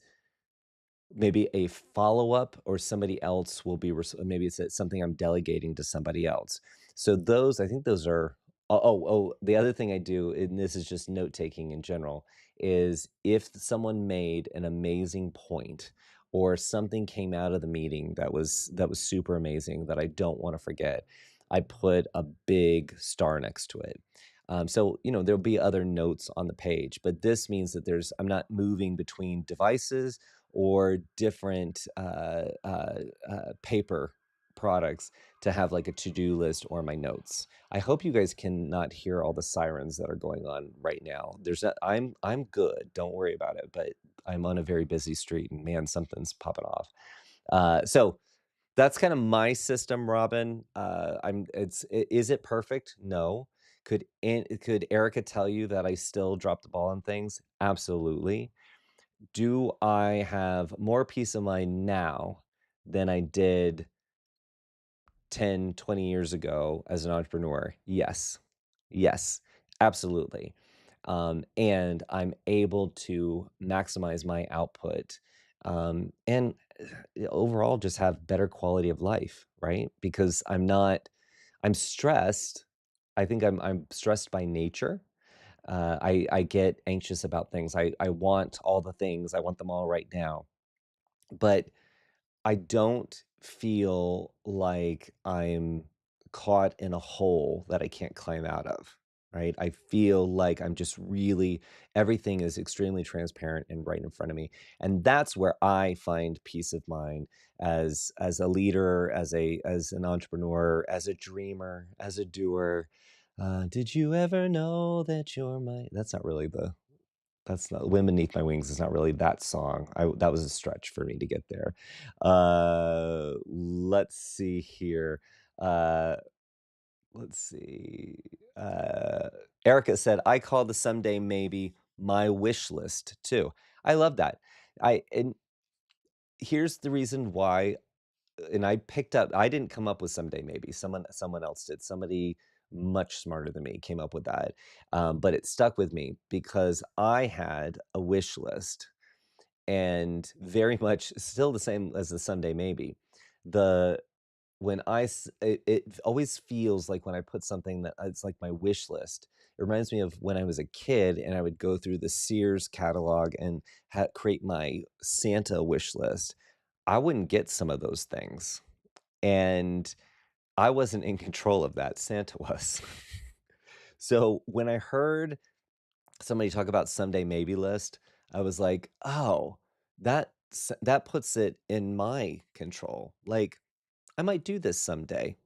maybe a follow-up or somebody else will be maybe it's something I'm delegating to somebody else. So those I think those are the other thing I do, and this is just note-taking in general, is if someone made an amazing point or something came out of the meeting that was super amazing that I don't want to forget, I put a big star next to it. So there'll be other notes on the page, but this means that I'm not moving between devices or different paper products to have like a to-do list or my notes. I hope you guys can not hear all the sirens that are going on right now. I'm good, don't worry about it, but I'm on a very busy street and man, something's popping off. So that's kind of my system, Robin. Is it perfect? No. Could Erica tell you that I still drop the ball on things? Absolutely. Do I have more peace of mind now than I did 10, 20 years ago as an entrepreneur? Yes. Yes, absolutely. And I'm able to maximize my output, and overall just have better quality of life, right? Because I'm stressed. I think I'm stressed by nature. I get anxious about things. I want all the things. I want them all right now. But I don't feel like I'm caught in a hole that I can't climb out of, right? I feel like I'm just really everything is extremely transparent and right in front of me. And that's where I find peace of mind as a leader, as an entrepreneur, as a dreamer, as a doer. Did you ever know that you're my that's not really the that's not Wind Beneath My Wings is not really that song. That was a stretch for me to get there. Let's see here. Uh, let's see. Uh, Erica said, "I call the someday maybe my wish list too." I love that. And here's the reason why and I didn't come up with someday maybe, someone else did. Somebody much smarter than me came up with that, but it stuck with me because I had a wish list and very much still the same as the Sunday maybe. The when I s it always feels like when I put something that it's like my wish list. It reminds me of when I was a kid and I would go through the Sears catalog and create my Santa wish list. I wouldn't get some of those things, and I wasn't in control of that, Santa was. So, when I heard somebody talk about someday maybe list, I was like, "Oh, that puts it in my control." Like, I might do this someday.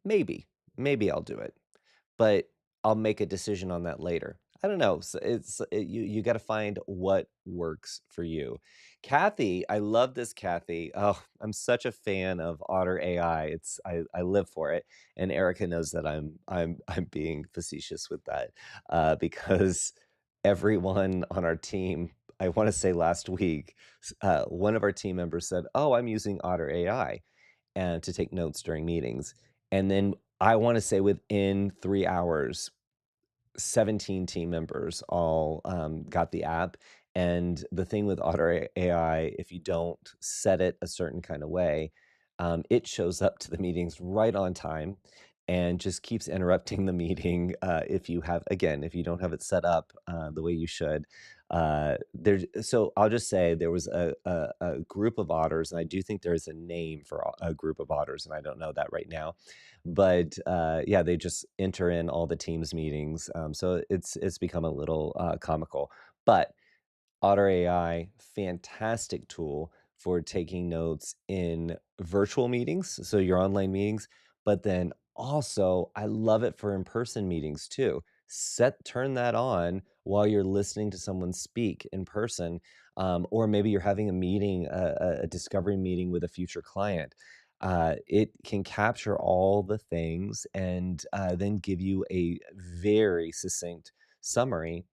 Maybe. Maybe I'll do it, but I'll make a decision on that later. I don't know. You got to find what works for you. Kathy, I love this, Kathy. Oh, I'm such a fan of Otter AI. I live for it, and Erica knows that I'm being facetious with that because everyone on our team I want to say last week, one of our team members said, "Oh, I'm using Otter AI and to take notes during meetings." And then I want to say within 3 hours, 17 team members all got the app. And the thing with Otter AI, if you don't set it a certain kind of way, it shows up to the meetings right on time and just keeps interrupting the meeting. If you have, again, if you don't have it set up the way you should. So I'll just say there was a group of otters, and I do think there is a name for a group of otters, and I don't know that right now, but, yeah, they just enter in all the Teams meetings, so it's become a little, comical, but Otter AI, fantastic tool for taking notes in virtual meetings, so your online meetings, but then also I love it for in-person meetings too. Turn that on while you're listening to someone speak in person, or maybe you're having a meeting, a discovery meeting with a future client. It can capture all the things and, then give you a very succinct summary,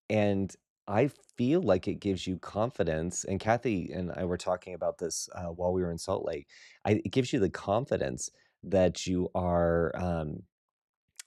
and I feel like it gives you confidence, and Kathy and I were talking about this, while we were in Salt Lake. It gives you the confidence that you are,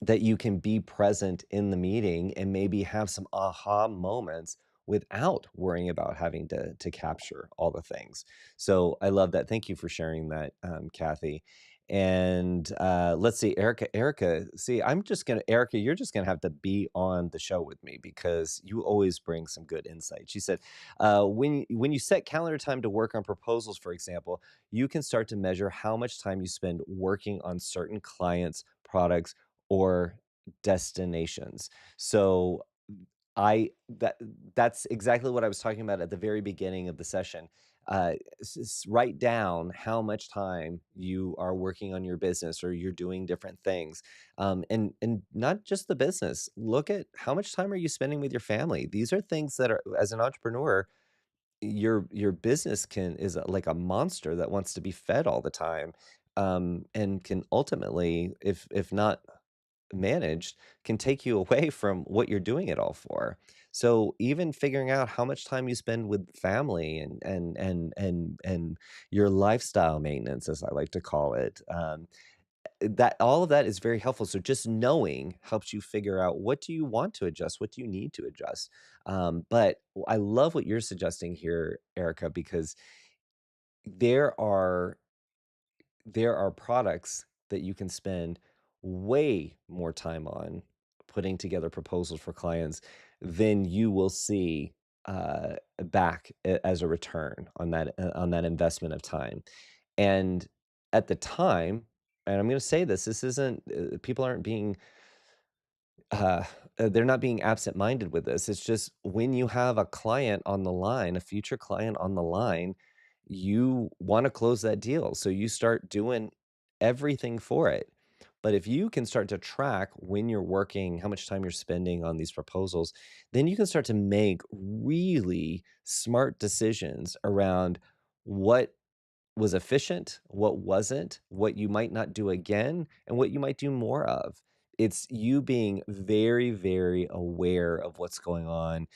that you can be present in the meeting and maybe have some aha moments without worrying about having to capture all the things. So I love that. Thank you for sharing that, Kathy. And let's see, Erica. Erica, see, Erica, you're just gonna have to be on the show with me because you always bring some good insight. She said, when you set calendar time to work on proposals, for example, you can start to measure how much time you spend working on certain clients, products, or destinations. So I that that's exactly what I was talking about at the very beginning of the session. Write down how much time you are working on your business or you're doing different things, and not just the business. Look at how much time are you spending with your family. These are things that are, as an entrepreneur, your business like a monster that wants to be fed all the time, and can ultimately, if not managed, can take you away from what you're doing it all for. So even figuring out how much time you spend with family and your lifestyle maintenance, as I like to call it, that all of that is very helpful. So just knowing helps you figure out what do you want to adjust, what do you need to adjust. But I love what you're suggesting here, Erica, because there are there are products that you can spend way more time on putting together proposals for clients than you will see back as a return on that investment of time. And at the time, and I'm going to say this, this isn't people aren't being uh, they're not being absent-minded with this. It's just when you have a client on the line, a future client on the line, you wanna close that deal, so you start doing everything for it. But if you can start to track when you're working, how much time you're spending on these proposals, then you can start to make really smart decisions around what was efficient, what wasn't, what you might not do again, and what you might do more of. It's you being very, very aware of what's going on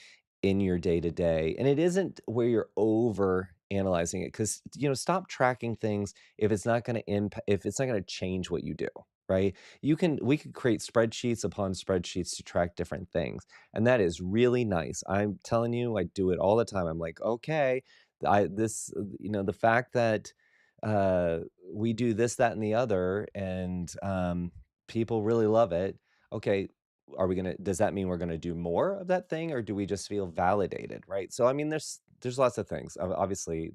in your day to day. And it isn't where you're over analyzing it because, stop tracking things if it's not going to if it's not going to change what you do. Right. We could create spreadsheets upon spreadsheets to track different things. And that is really nice. I'm telling you, I do it all the time. I'm like, okay, the fact that we do this, that, and the other, and people really love it. Okay, does that mean we're gonna do more of that thing, or do we just feel validated, right? So, I mean, there's lots of things. Obviously,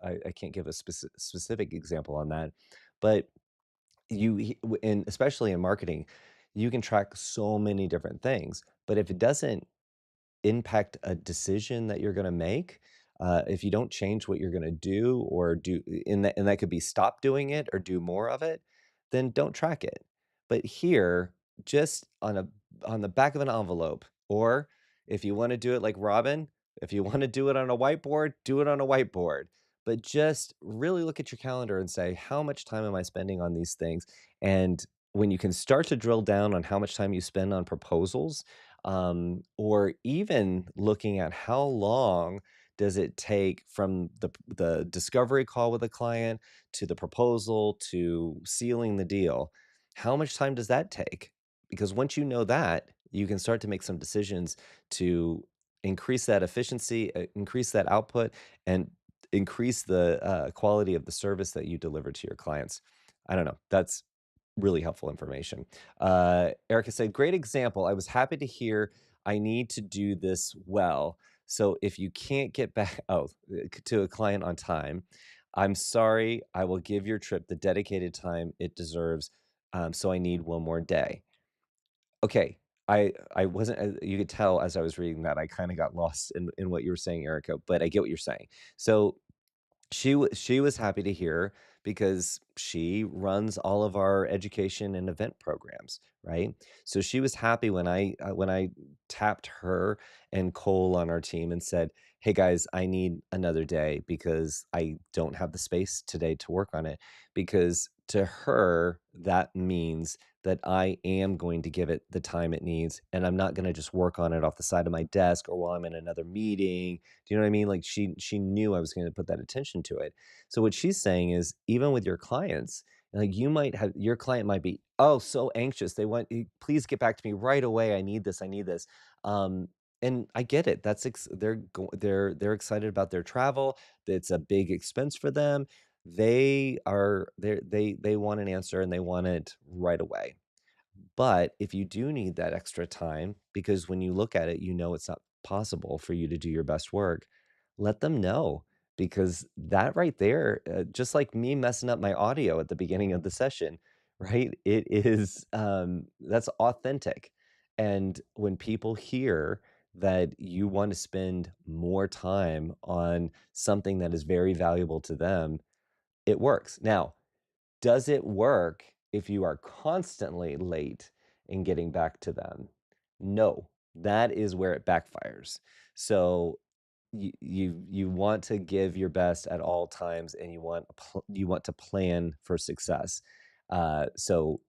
I can't give a specific example on that, but and especially in marketing, you can track so many different things. But if it doesn't impact a decision that you're gonna make, if you don't change what you're gonna do or do and that could be stop doing it or do more of it, then don't track it. But here, just on the back of an envelope, or if you wanna do it like Robin, if you wanna do it on a whiteboard, do it on a whiteboard. But just really look at your calendar and say, "How much time am I spending on these things?" And when you can start to drill down on how much time you spend on proposals, or even looking at how long does it take from the discovery call with a client to the proposal to sealing the deal. How much time does that take? Because once you know that, you can start to make some decisions to increase that efficiency, increase that output, and increase the quality of the service that you deliver to your clients. I don't know. That's really helpful information. Erica said, great example. I was happy to hear I need to do this well. So if you can't get back to a client on time, I'm sorry. I will give your trip the dedicated time it deserves. So I need one more day. Okay. I wasn't you could tell as I was reading that I kind of got lost in what you were saying, Erica, but I get what you're saying. So she was happy to hear because she runs all of our education and event programs, right? So she was happy when I tapped her and Cole on our team and said, "Hey guys, I need another day because I don't have the space today to work on it." Because to her, that means that I am going to give it the time it needs, and I'm not going to just work on it off the side of my desk or while I'm in another meeting. Do you know what I mean? Like she knew I was going to put that attention to it. So what she's saying is even with your clients, like you might have your client might be, oh, so anxious. They want please get back to me right away. I need this. I need this. Um, and I get it. They're excited about their travel. It's a big expense for them. They want an answer and they want it right away. But if you do need that extra time, because when you look at it, you know it's not possible for you to do your best work, let them know. Because that right there, just like me messing up my audio at the beginning of the session, right? That's authentic. And when people hear that you want to spend more time on something that is very valuable to them, it works. Now, does it work if you are constantly late in getting back to them? No, that is where it backfires. So you want to give your best at all times, and you want to plan for success. So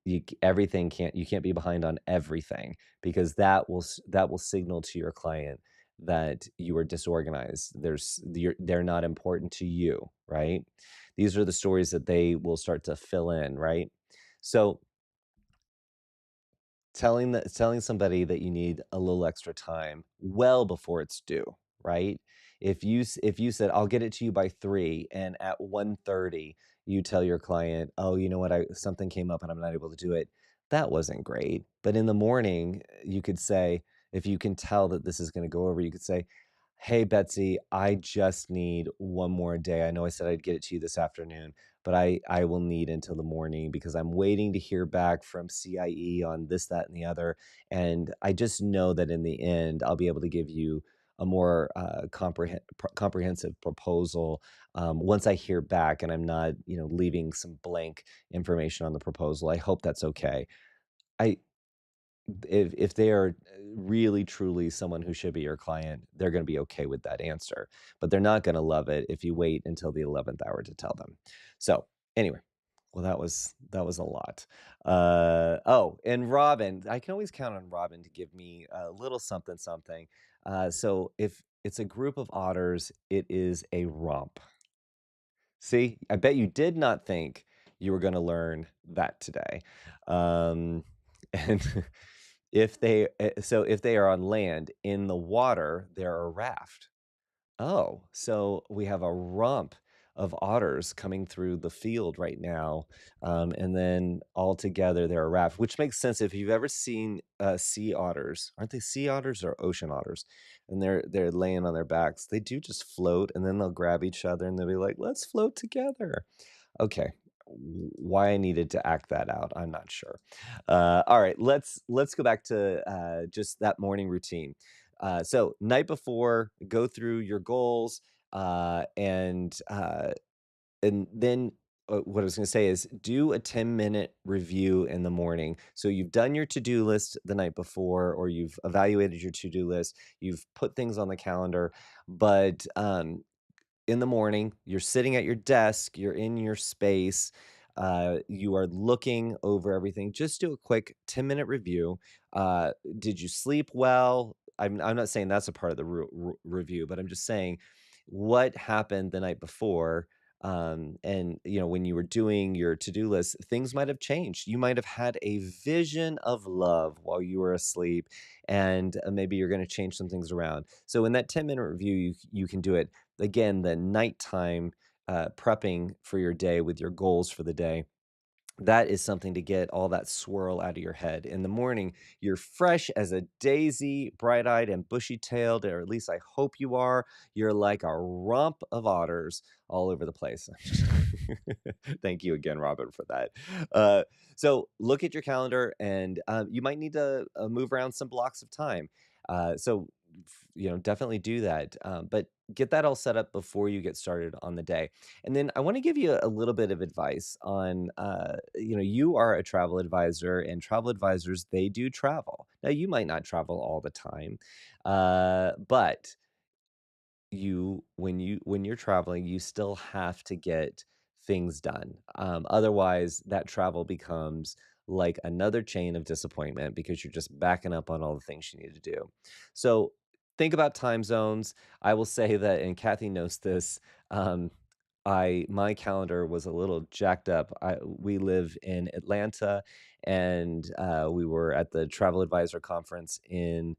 everything you can't be behind on everything because that will signal to your client that you are disorganized. They're not important to you, right? These are the stories that they will start to fill in, right? So telling somebody that you need a little extra time well before it's due, right? If you said, "I'll get it to you by 3," and at 1:30 you tell your client, "Oh, you know what? I something came up and I'm not able to do it." That wasn't great. But in the morning, you could say, if you can tell that this is gonna go over, you could say, "Hey, Betsy, I just need one more day. I know I said I'd get it to you this afternoon, but I will need until the morning because I'm waiting to hear back from CIE on this, that, and the other. And I just know that in the end, I'll be able to give you a more comprehensive proposal once I hear back, and I'm not, leaving some blank information on the proposal. I hope that's okay." I if they are really truly someone who should be your client, they're going to be okay with that answer, but they're not going to love it if you wait until the 11th hour to tell them. So anyway, well, that was a lot. Oh, and Robin, I can always count on Robin to give me a little something something. So if it's a group of otters, it is a romp. See, I bet you did not think you were going to learn that today. And if they are on land, in the water, they're a raft. Oh, so we have a rump of otters coming through the field right now, and then all together they're a raft, which makes sense if you've ever seen sea otters. Aren't they sea otters or ocean otters? And they're laying on their backs. They do just float, and then they'll grab each other and they'll be like, "Let's float together." Okay, why I needed to act that out, I'm not sure. All right, let's go back to just that morning routine. So night before, go through your goals, and then what I was going to say is do a 10-minute review in the morning. So you've done your to-do list the night before, or you've evaluated your to-do list, you've put things on the calendar, but in the morning, you're sitting at your desk, you're in your space, you are looking over everything, just do a quick 10-minute review. Did you sleep well? I'm not saying that's a part of the review, but I'm just saying what happened the night before. And when you were doing your to-do list, things might have changed. You might have had a vision of love while you were asleep, and maybe you're going to change some things around. So in that 10-minute review, you can do it again the nighttime, prepping for your day with your goals for the day. That is something to get all that swirl out of your head. In the morning, you're fresh as a daisy, bright-eyed and bushy-tailed, or at least I hope you are. You're like a rump of otters all over the place. Thank you again, Robin, for that. Uh, so look at your calendar, and you might need to move around some blocks of time. Definitely do that. But get that all set up before you get started on the day. And then I want to give you a little bit of advice on, you are a travel advisor, and travel advisors, they do travel. Now, you might not travel all the time, but when you're traveling, you still have to get things done. Otherwise, that travel becomes like another chain of disappointment because you're just backing up on all the things you need to do. So think about time zones. I will say that, and Kathy knows this. Um, I My calendar was a little jacked up. We live in Atlanta, and we were at the Travel Advisor Conference in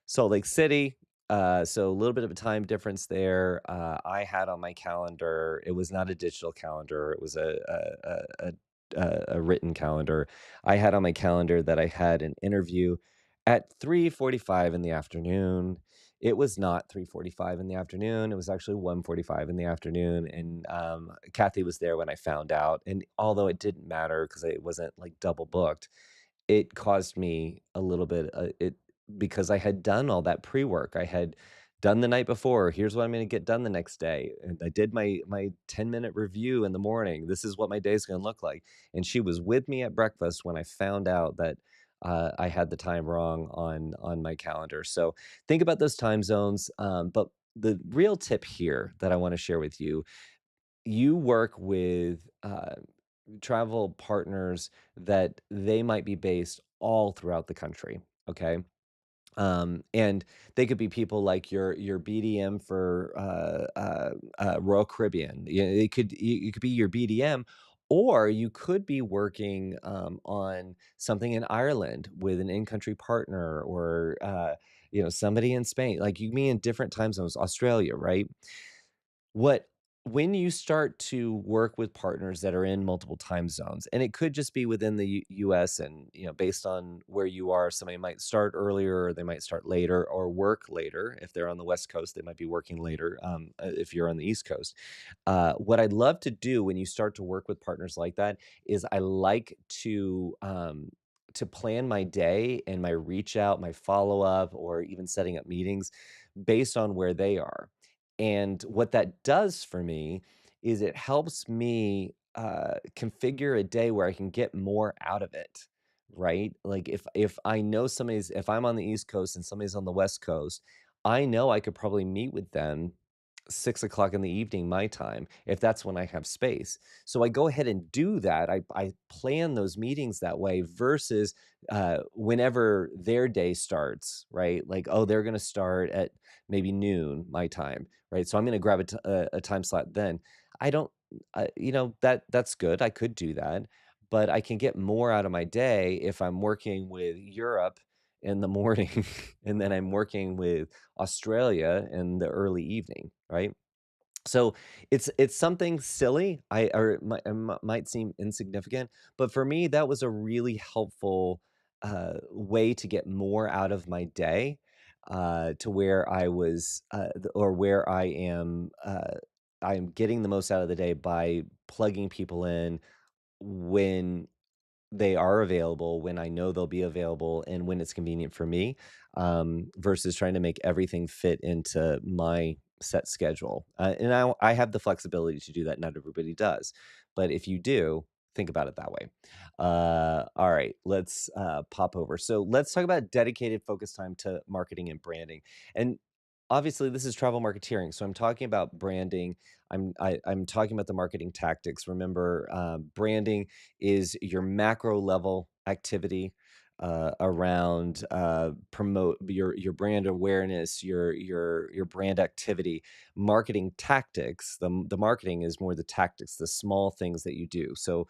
Salt Lake City. So a little bit of a time difference there. I had on my calendar, it was not a digital calendar, it was a written calendar. I had on my calendar that I had an interview at 3:45 in the afternoon. It was not 3:45 in the afternoon. It was actually 1:45 in the afternoon. And Kathy was there when I found out. And although it didn't matter because it wasn't like double booked, it caused me a little bit, it because I had done all that pre-work. I had done the night before, "Here's what I'm gonna get done the next day," and I did my 10-minute review in the morning. "This is what my day is gonna look like," and she was with me at breakfast when I found out that, I had the time wrong on my calendar. So, think about those time zones, but the real tip here that I wanna share with you, you work with, travel partners that they might be based all throughout the country, okay? And they could be people like your BDM for Royal Caribbean. It could be your BDM, or you could be working on something in Ireland with an in-country partner, or somebody in Spain. Like you mean in different time zones, Australia, right? What When you start to work with partners that are in multiple time zones, and it could just be within the US, and, based on where you are, somebody might start earlier, or they might start later, or work later. If they're on the West Coast, they might be working later, if you're on the East Coast. What I'd love to do when you start to work with partners like that is I like to plan my day and my reach out, my follow-up, or even setting up meetings based on where they are. And what that does for me is it helps me configure a day where I can get more out of it, right? Like if I know if I'm on the East Coast and somebody's on the West Coast, I know I could probably meet with them 6 o'clock in the evening my time, if that's when I have space. So I go ahead and do that. I plan those meetings that way versus whenever their day starts, right? Like, oh, they're going to start at maybe noon my time, right? So I'm going to grab a time slot then. I don't, that's good. I could do that, but I can get more out of my day if I'm working with Europe in the morning and then I'm working with Australia in the early evening, right? So it's something silly, might seem insignificant, but for me, that was a really helpful way to get more out of my day, to where I was, or where I am getting the most out of the day by plugging people in when they are available, when I know they'll be available, and when it's convenient for me, versus trying to make everything fit into my set schedule. And I have the flexibility to do that. Not everybody does, but if you do, think about it that way. All right, let's pop over. So let's talk about dedicated focus time to marketing and branding. And obviously this is travel marketeering, so I'm talking about branding. I'm talking about the marketing tactics. Remember, branding is your macro level activity around promote your brand awareness, your brand activity. Marketing tactics. The marketing is more the tactics, the small things that you do. So,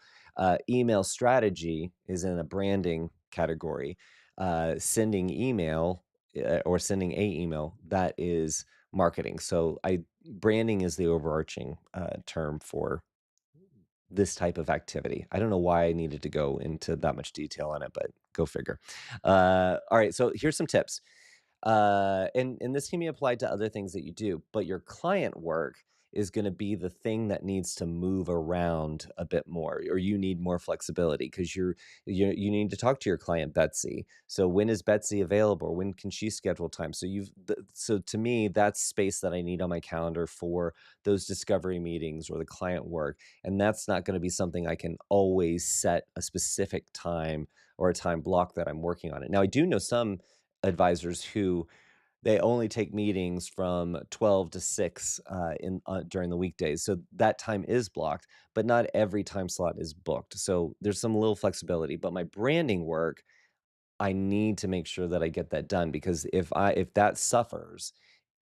email strategy is in a branding category. Sending email or sending a email, that is marketing. So I branding is the overarching term for this type of activity. I don't know why I needed to go into that much detail on it, but go figure. All right, so here's some tips. And this can be applied to other things that you do, but your client work is going to be the thing that needs to move around a bit more, or you need more flexibility because you need to talk to your client Betsy. So when is Betsy available? When can she schedule time? So to me, that's space that I need on my calendar for those discovery meetings or the client work, and that's not going to be something I can always set a specific time or a time block that I'm working on it. Now I do know some advisors who they only take meetings from 12 to 6 in during the weekdays. So that time is blocked, but not every time slot is booked. So there's some little flexibility. But my branding work, I need to make sure that I get that done because if that suffers,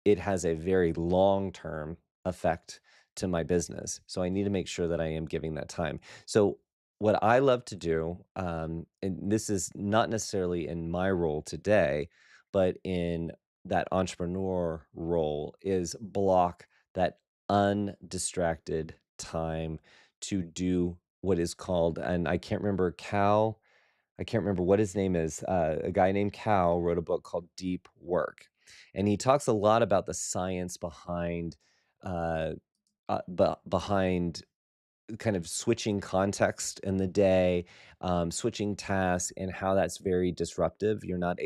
it has a very long-term effect to my business. So I need to make sure that I am giving that time. So what I love to do, and this is not necessarily in my role today, but in that entrepreneur role, is block that undistracted time to do what is called, and I can't remember what his name is. A guy named Cal wrote a book called Deep Work, and he talks a lot about the science behind uh, behind kind of switching context in the day, switching tasks, and how that's very disruptive. You're not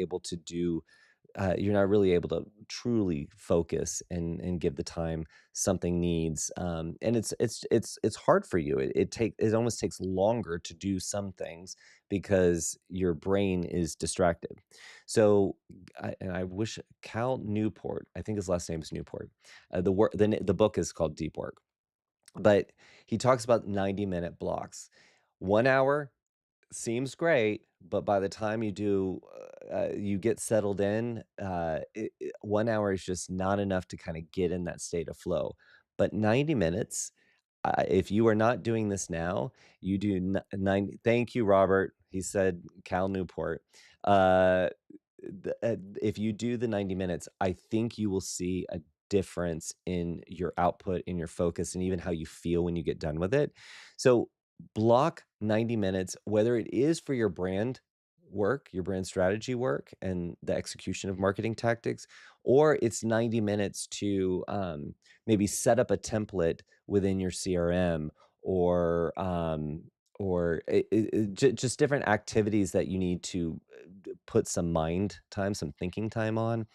really able to truly focus and give the time something needs. And it's hard for you. It almost takes longer to do some things because your brain is distracted. So, and I wish Cal Newport, I think his last name is Newport. The book is called Deep Work, but he talks about 90-minute blocks. 1 hour seems great, but by the time you get settled in, 1 hour is just not enough to kinda get in that state of flow. But 90 minutes, if you are not doing this now, you do n 90. Thank you, Robert. He said Cal Newport. Uh, if you do the 90 minutes, I think you will see a difference in your output, in your focus, and even how you feel when you get done with it. So block 90 minutes, whether it is for your brand work, your brand strategy work, and the execution of marketing tactics, or it's 90 minutes to maybe set up a template within your CRM or just different activities that you need to put some mind time, some thinking time on.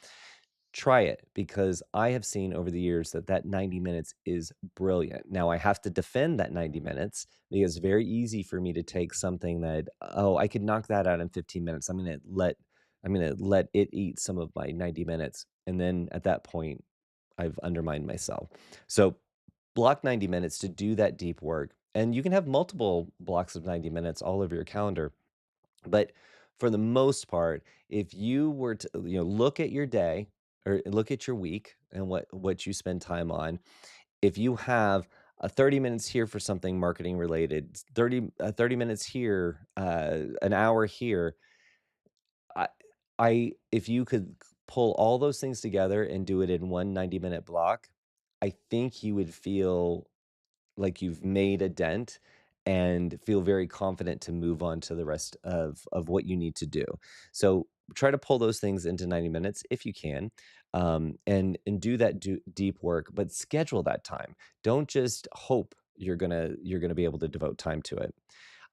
Try it because I have seen over the years that that 90 minutes is brilliant. Now I have to defend that 90 minutes because it's very easy for me to take something that, oh, I could knock that out in 15 minutes. I'm going to let it eat some of my 90 minutes. And then at that point, I've undermined myself. So block 90 minutes to do that deep work. And you can have multiple blocks of 90 minutes all over your calendar. But for the most part, if you were to, look at your day or look at your week and what you spend time on, if you have 30 minutes here for something marketing related, 30 minutes here, an hour here, I if you could pull all those things together and do it in one 90-minute block, I think you would feel like you've made a dent and feel very confident to move on to the rest of what you need to do. So try to pull those things into 90 minutes if you can, and do that deep work, but schedule that time. Don't just hope you're gonna be able to devote time to it.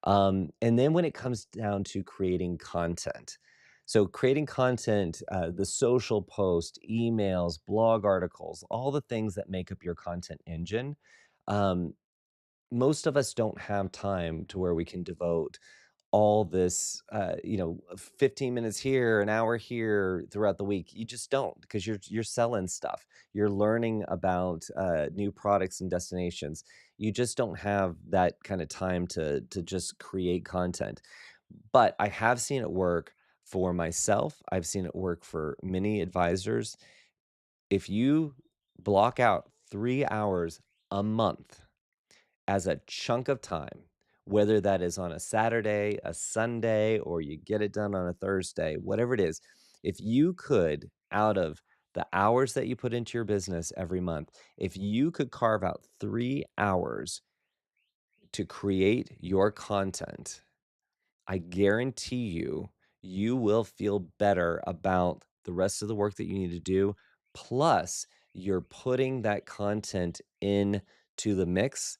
And then when it comes down to creating content, so creating content, the social post, emails, blog articles, all the things that make up your content engine. Um, Most of us don't have time to where we can devote all this, 15 minutes here, an hour here throughout the week. You just don't, because you're selling stuff. You're learning about new products and destinations. You just don't have that kind of time to just create content. But I have seen it work for myself. I've seen it work for many advisors. If you block out 3 hours a month as a chunk of time, whether that is on a Saturday, a Sunday, or you get it done on a Thursday, whatever it is, if you could, out of the hours that you put into your business every month, if you could carve out 3 hours to create your content, I guarantee you, you will feel better about the rest of the work that you need to do. Plus, you're putting that content in to the mix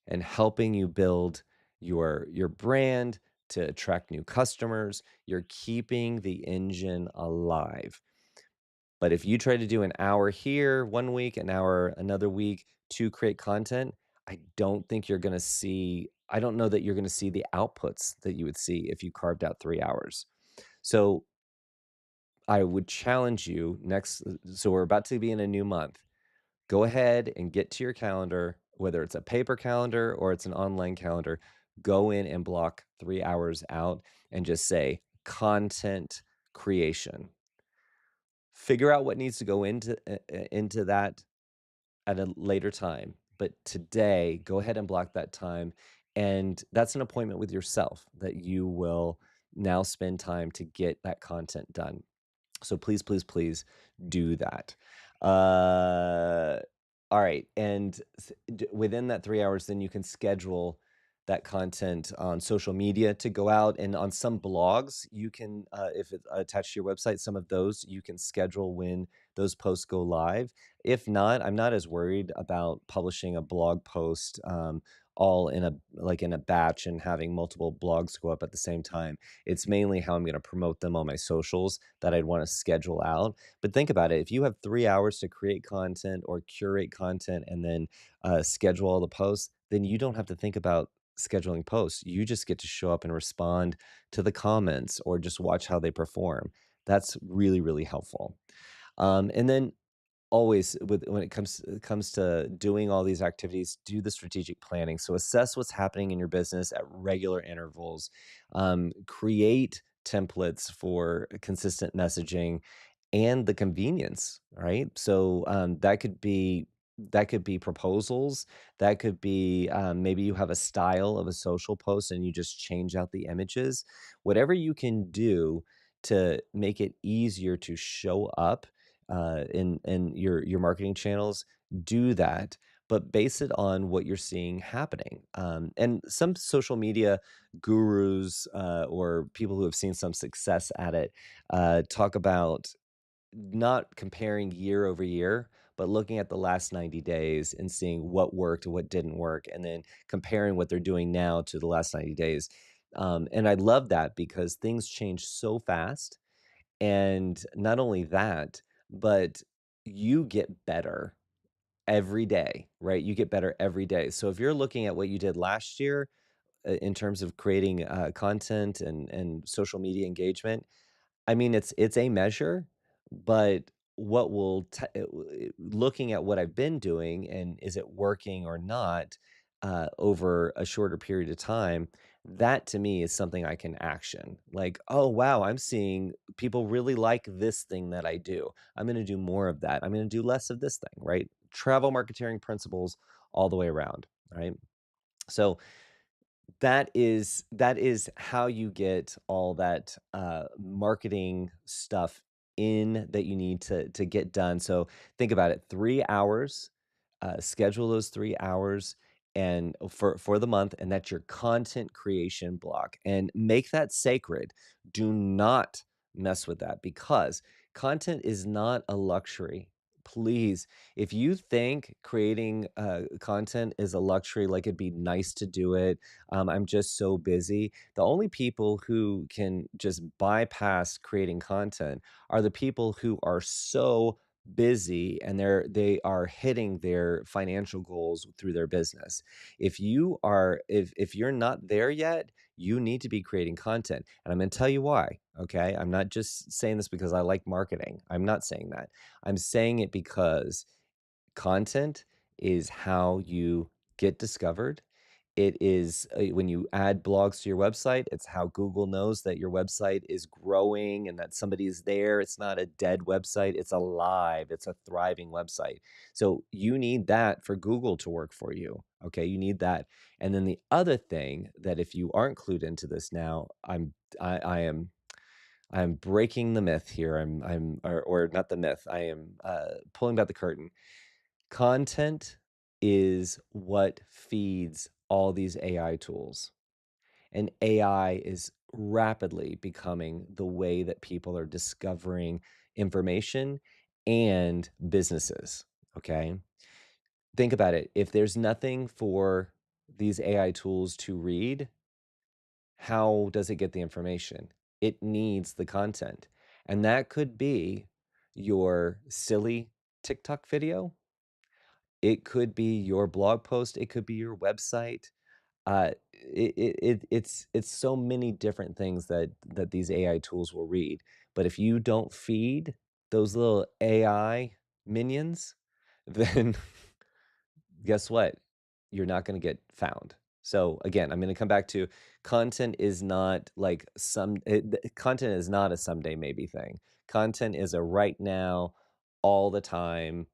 and helping you build your brand to attract new customers. You're keeping the engine alive. But if you try to do an hour here one week, an hour another week to create content, I don't know that you're going to see the outputs that you would see if you carved out 3 hours. So I would challenge you next. So we're about to be in a new month. Go ahead and get to your calendar, whether it's a paper calendar or it's an online calendar. Go in and block 3 hours out and just say content creation. Figure out what needs to go into that at a later time. But today, go ahead and block that time. And that's an appointment with yourself that you will now spend time to get that content done. So please, please, please do that. Uh, all right. And within that 3 hours, then you can schedule that content on social media to go out. And on some blogs, you can, if it's attached to your website, some of those you can schedule when those posts go live. If not, I'm not as worried about publishing a blog post all in a batch and having multiple blogs go up at the same time. It's mainly how I'm going to promote them on my socials that I'd want to schedule out. But think about it. If you have 3 hours to create content or curate content and then schedule all the posts, then you don't have to think about scheduling posts. You just get to show up and respond to the comments or just watch how they perform. That's really, really helpful. And then always when it comes to doing all these activities, do the strategic planning. So assess what's happening in your business at regular intervals. Create templates for consistent messaging and the convenience, right? So that could be proposals. That could be maybe you have a style of a social post and you just change out the images. Whatever you can do to make it easier to show up in your marketing channels, do that, but base it on what you're seeing happening. And some social media gurus or people who have seen some success at it talk about not comparing year over year, but looking at the last 90 days and seeing what worked, what didn't work, and then comparing what they're doing now to the last 90 days. And I love that because things change so fast. And not only that, but you get better every day, right? You get better every day. So if you're looking at what you did last year in terms of creating content and social media engagement, I mean, it's a measure, but what will looking at what I've been doing and is it working or not over a shorter period of time, that to me is something I can action. Like, oh wow, I'm seeing people really like this thing that I do. I'm going to do more of that. I'm going to do less of this thing, right? Travel marketing principles all the way around, right? So that is how you get all that marketing stuff in that you need to get done. So think about it: 3 hours. Schedule those 3 hours and for the month, and that's your content creation block. And make that sacred. Do not mess with that because content is not a luxury. Please, if you think creating content is a luxury, like it'd be nice to do it, I'm just so busy. The only people who can just bypass creating content are the people who are so busy and they are hitting their financial goals through their business. If you're not there yet, you need to be creating content. And I'm going to tell you why. Okay. I'm not just saying this because I like marketing. I'm not saying that. I'm saying it because content is how you get discovered. It is when you add blogs to your website, it's how Google knows that your website is growing and that somebody is there. It's not a dead website, it's alive, it's a thriving website. So you need that for Google to work for you. Okay, you need that. And then the other thing that if you aren't clued into this now, I am breaking the myth here. Or not the myth. I am pulling back the curtain. Content is what feeds all these AI tools. And AI is rapidly becoming the way that people are discovering information and businesses. Okay. Think about it. If there's nothing for these AI tools to read, how does it get the information? It needs the content. And that could be your silly TikTok video. It could be your blog post, it could be your website. It's so many different things that these AI tools will read, but if you don't feed those little AI minions, then guess what? You're not gonna get found. So, again, I'm gonna come back to content is not like content is not a someday maybe thing. Content is a right now, all the time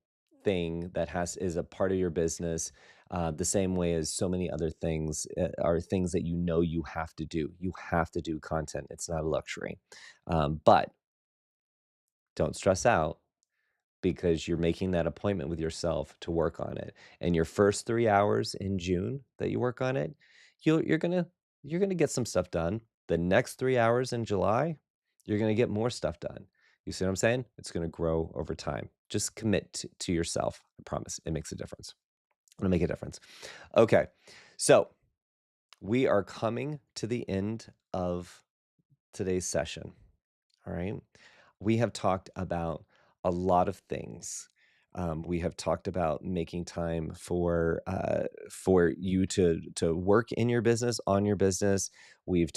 thing that has is a part of your business, the same way as so many other things, are things that you know you have to do. You have to do content. It's not a luxury. But don't stress out because you're making that appointment with yourself to work on it. And your first 3 hours in June that you work on it, you're gonna get some stuff done. The next 3 hours in July, you're gonna get more stuff done. You see what I'm saying? It's gonna grow over time. Just commit to yourself. I promise it makes a difference. It'll make a difference. Okay. So we are coming to the end of today's session. All right. We have talked about a lot of things. We have talked about making time for you to work in your business, on your business. We've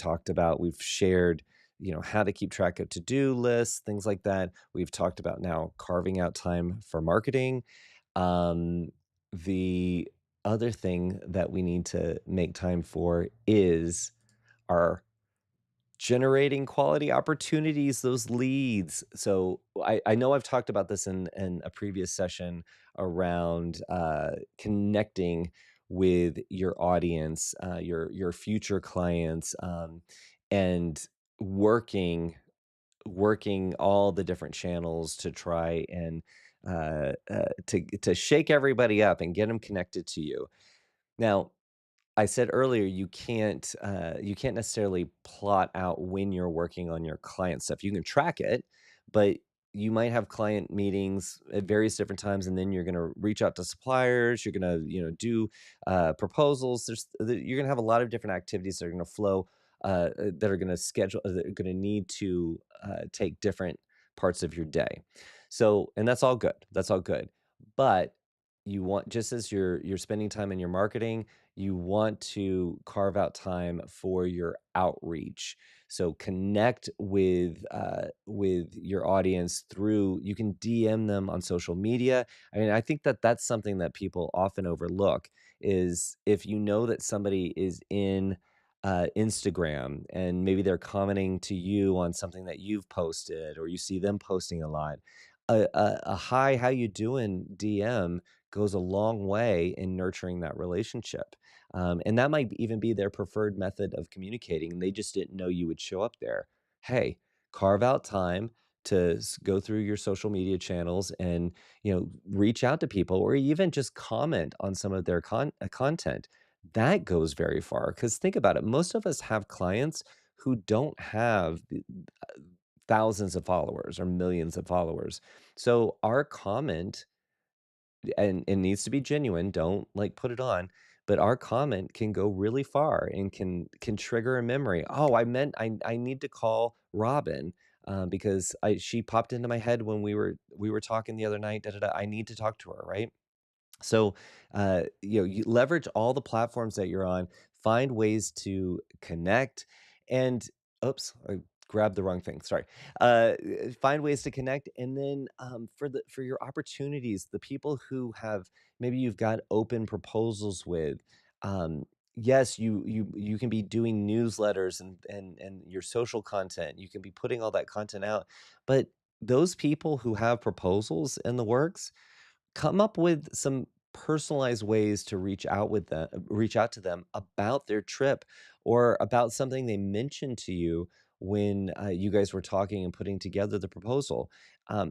shared, how to keep track of to-do lists, things like that. We've talked about now carving out time for marketing. The other thing that we need to make time for is our generating quality opportunities, those leads. So I know I've talked about this in a previous session around connecting with your audience, your future clients, and working working all the different channels to try and to shake everybody up and get them connected to you. Now, I said earlier you can't necessarily plot out when you're working on your client stuff. You can track it, but you might have client meetings at various different times, and then you're going to reach out to suppliers. You're going to do proposals. You're going to have a lot of different activities that are going to flow, that are going to schedule that are going to need to take different parts of your day. So, and that's all good. That's all good, but you want, just as you're spending time in your marketing, you want to carve out time for your outreach. So connect with your audience through, you can DM them on social media. I mean, I think that that's something that people often overlook, is if you know that somebody is in Instagram and maybe they're commenting to you on something that you've posted, or you see them posting a lot, a hi, how you doing DM goes a long way in nurturing that relationship. And that might even be their preferred method of communicating. And they just didn't know you would show up there. Hey, carve out time to go through your social media channels and reach out to people, or even just comment on some of their content. That goes very far, because think about it. Most of us have clients who don't have thousands of followers or millions of followers. So our comment, and it needs to be genuine, don't like put it on, but our comment can go really far and can trigger a memory. Oh, I need to call Robin, because I she popped into my head when we were talking the other night. Da, da, da, I need to talk to her, right? So, you leverage all the platforms that you're on, find ways to connect, and oops, I grabbed the wrong thing. Sorry. Find ways to connect, and then for your opportunities, the people who have maybe you've got open proposals with. Um, yes, you can be doing newsletters and your social content. You can be putting all that content out, but those people who have proposals in the works, come up with some personalized ways to reach out to them about their trip or about something they mentioned to you when you guys were talking and putting together the proposal.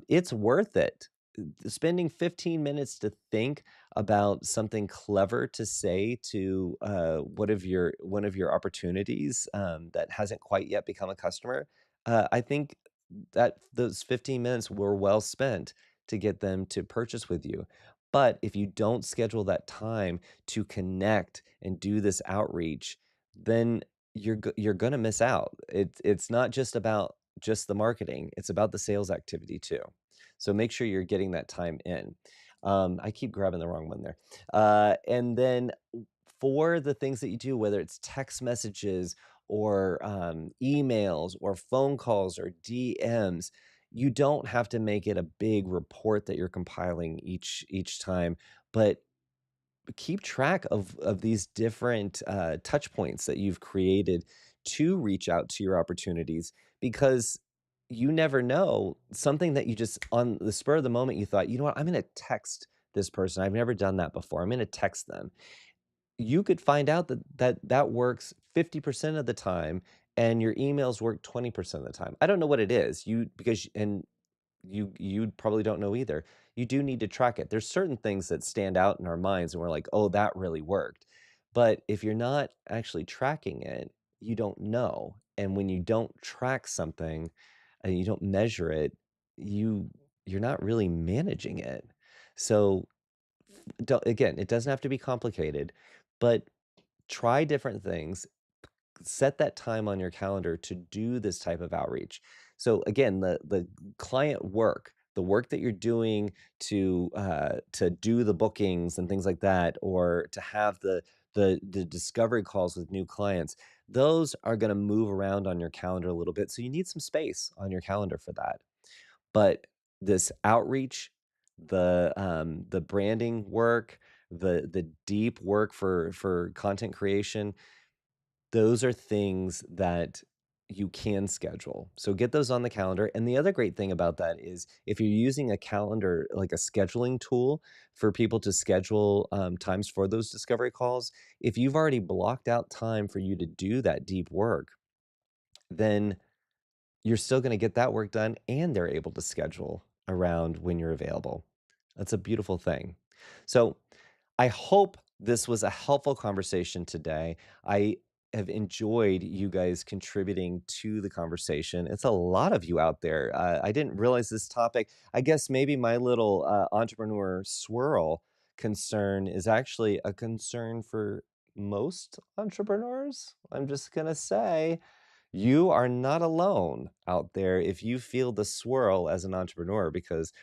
It's worth it. Spending 15 minutes to think about something clever to say to one of your opportunities that hasn't quite yet become a customer. I think that those 15 minutes were well spent to get them to purchase with you. But if you don't schedule that time to connect and do this outreach, then you're gonna miss out. It's not just about just the marketing, it's about the sales activity too. So make sure you're getting that time in. I keep grabbing the wrong one there. And then for the things that you do, whether it's text messages or emails or phone calls or DMs, you don't have to make it a big report that you're compiling each time, but keep track of these different touch points that you've created to reach out to your opportunities, because you never know something that you just on the spur of the moment you thought, you know what, I'm going to text this person. I've never done that before. I'm going to text them. You could find out that works 50% of the time and your emails work 20% of the time. I don't know what it is. You because and you probably don't know either. You do need to track it. There's certain things that stand out in our minds and we're like, "Oh, that really worked." But if you're not actually tracking it, you don't know. And when you don't track something and you don't measure it, you you're not really managing it. So, don't, again, it doesn't have to be complicated, but try different things. Set that time on your calendar to do this type of outreach. So again, the client work, the work that you're doing to do the bookings and things like that, or to have the discovery calls with new clients, those are going to move around on your calendar a little bit. So you need some space on your calendar for that. But this outreach, the branding work, the deep work for content creation, those are things that you can schedule. So get those on the calendar. And the other great thing about that is if you're using a calendar, like a scheduling tool for people to schedule times for those discovery calls, if you've already blocked out time for you to do that deep work, then you're still going to get that work done and they're able to schedule around when you're available. That's a beautiful thing. So I hope this was a helpful conversation today. I have enjoyed you guys contributing to the conversation. It's a lot of you out there. I didn't realize this topic. I guess maybe my little entrepreneur swirl concern is actually a concern for most entrepreneurs. I'm just going to say you are not alone out there if you feel the swirl as an entrepreneur, because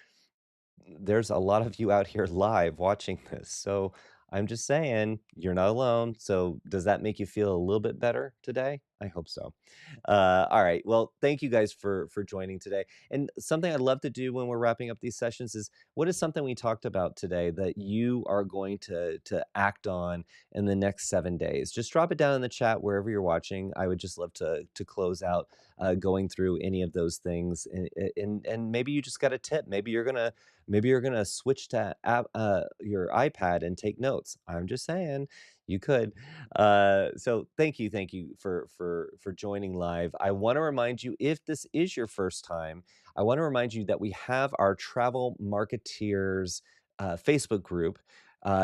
there's a lot of you out here live watching this. So I'm just saying, you're not alone. So does that make you feel a little bit better today? I hope so. All right. Well, thank you guys for joining today. And something I'd love to do when we're wrapping up these sessions is, what is something we talked about today that you are going to act on in the next 7 days? Just drop it down in the chat wherever you're watching. I would just love to close out going through any of those things. And maybe you just got a tip. Maybe you're gonna switch to your iPad and take notes. I'm just saying, you could. So thank you for joining live. I want to remind you, if this is your first time, I want to remind you that we have our Travel Marketeers Facebook group.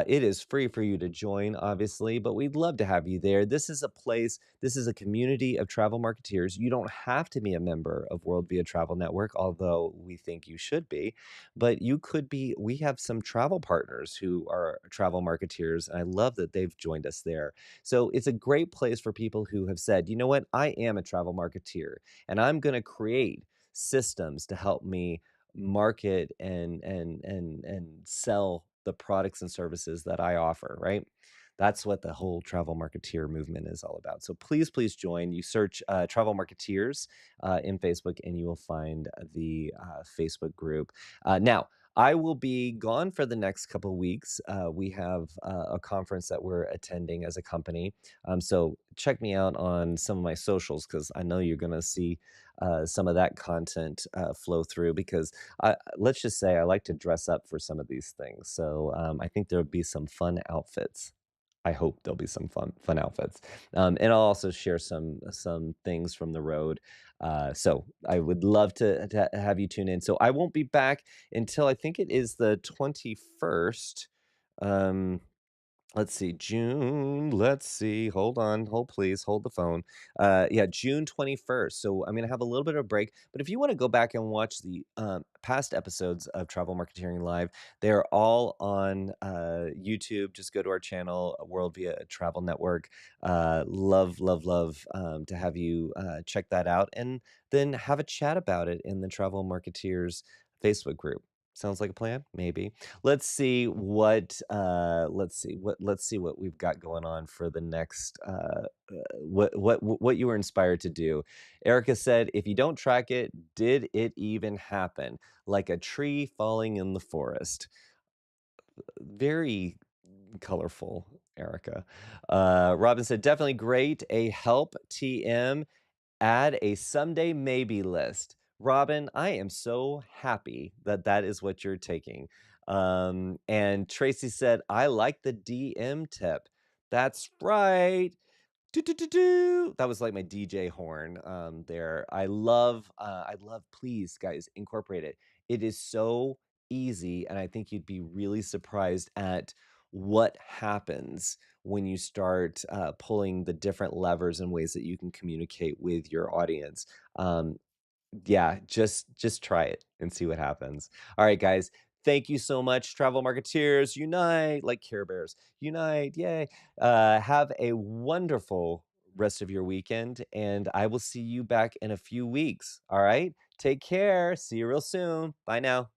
It is free for you to join, obviously, but we'd love to have you there. This is a place, this is a community of travel marketeers. You don't have to be a member of World Via Travel Network, although we think you should be, but you could be. We have some travel partners who are travel marketeers, and I love that they've joined us there. So it's a great place for people who have said, you know what, I am a travel marketeer, and I'm going to create systems to help me market and sell the products and services that I offer, right? That's what the whole travel marketeer movement is all about. So please, please join. You search Travel Marketeers in Facebook, and you will find the Facebook group. Now, I will be gone for the next couple weeks. We have a conference that we're attending as a company. So check me out on some of my socials because I know you're going to see some of that content flow through because let's just say I like to dress up for some of these things. So I think there'll be some fun outfits. I hope there'll be some fun outfits, and I'll also share some things from the road. So I would love to have you tune in. So I won't be back until I think it is the 21st. Um, Let's see, June. Let's see. Hold on. Hold, please. Hold the phone. Yeah, June 21st. So I'm gonna have a little bit of a break. But if you want to go back and watch the past episodes of Travel Marketeering Live, they are all on YouTube. Just go to our channel, World Via Travel Network. Love, love, love to have you check that out, and then have a chat about it in the Travel Marketeers Facebook group. Sounds like a plan? Maybe. Let's see what we've got going on for the next what you were inspired to do. Erica said, if you don't track it, did it even happen? Like a tree falling in the forest. Very colorful, Erica. Robin said, definitely great. A help TM. Add a someday maybe list. Robin, I am so happy that that is what you're taking. And Tracy said, I like the DM tip. That's right. Do, do, do, do. That was like my DJ horn there. I love, please, guys, incorporate it. It is so easy. And I think you'd be really surprised at what happens when you start pulling the different levers and ways that you can communicate with your audience. Um, yeah, just try it and see what happens. All right, guys. Thank you so much, Travel Marketeers. Unite like Care Bears. Unite. Yay. Have a wonderful rest of your weekend, and I will see you back in a few weeks. All right. Take care. See you real soon. Bye now.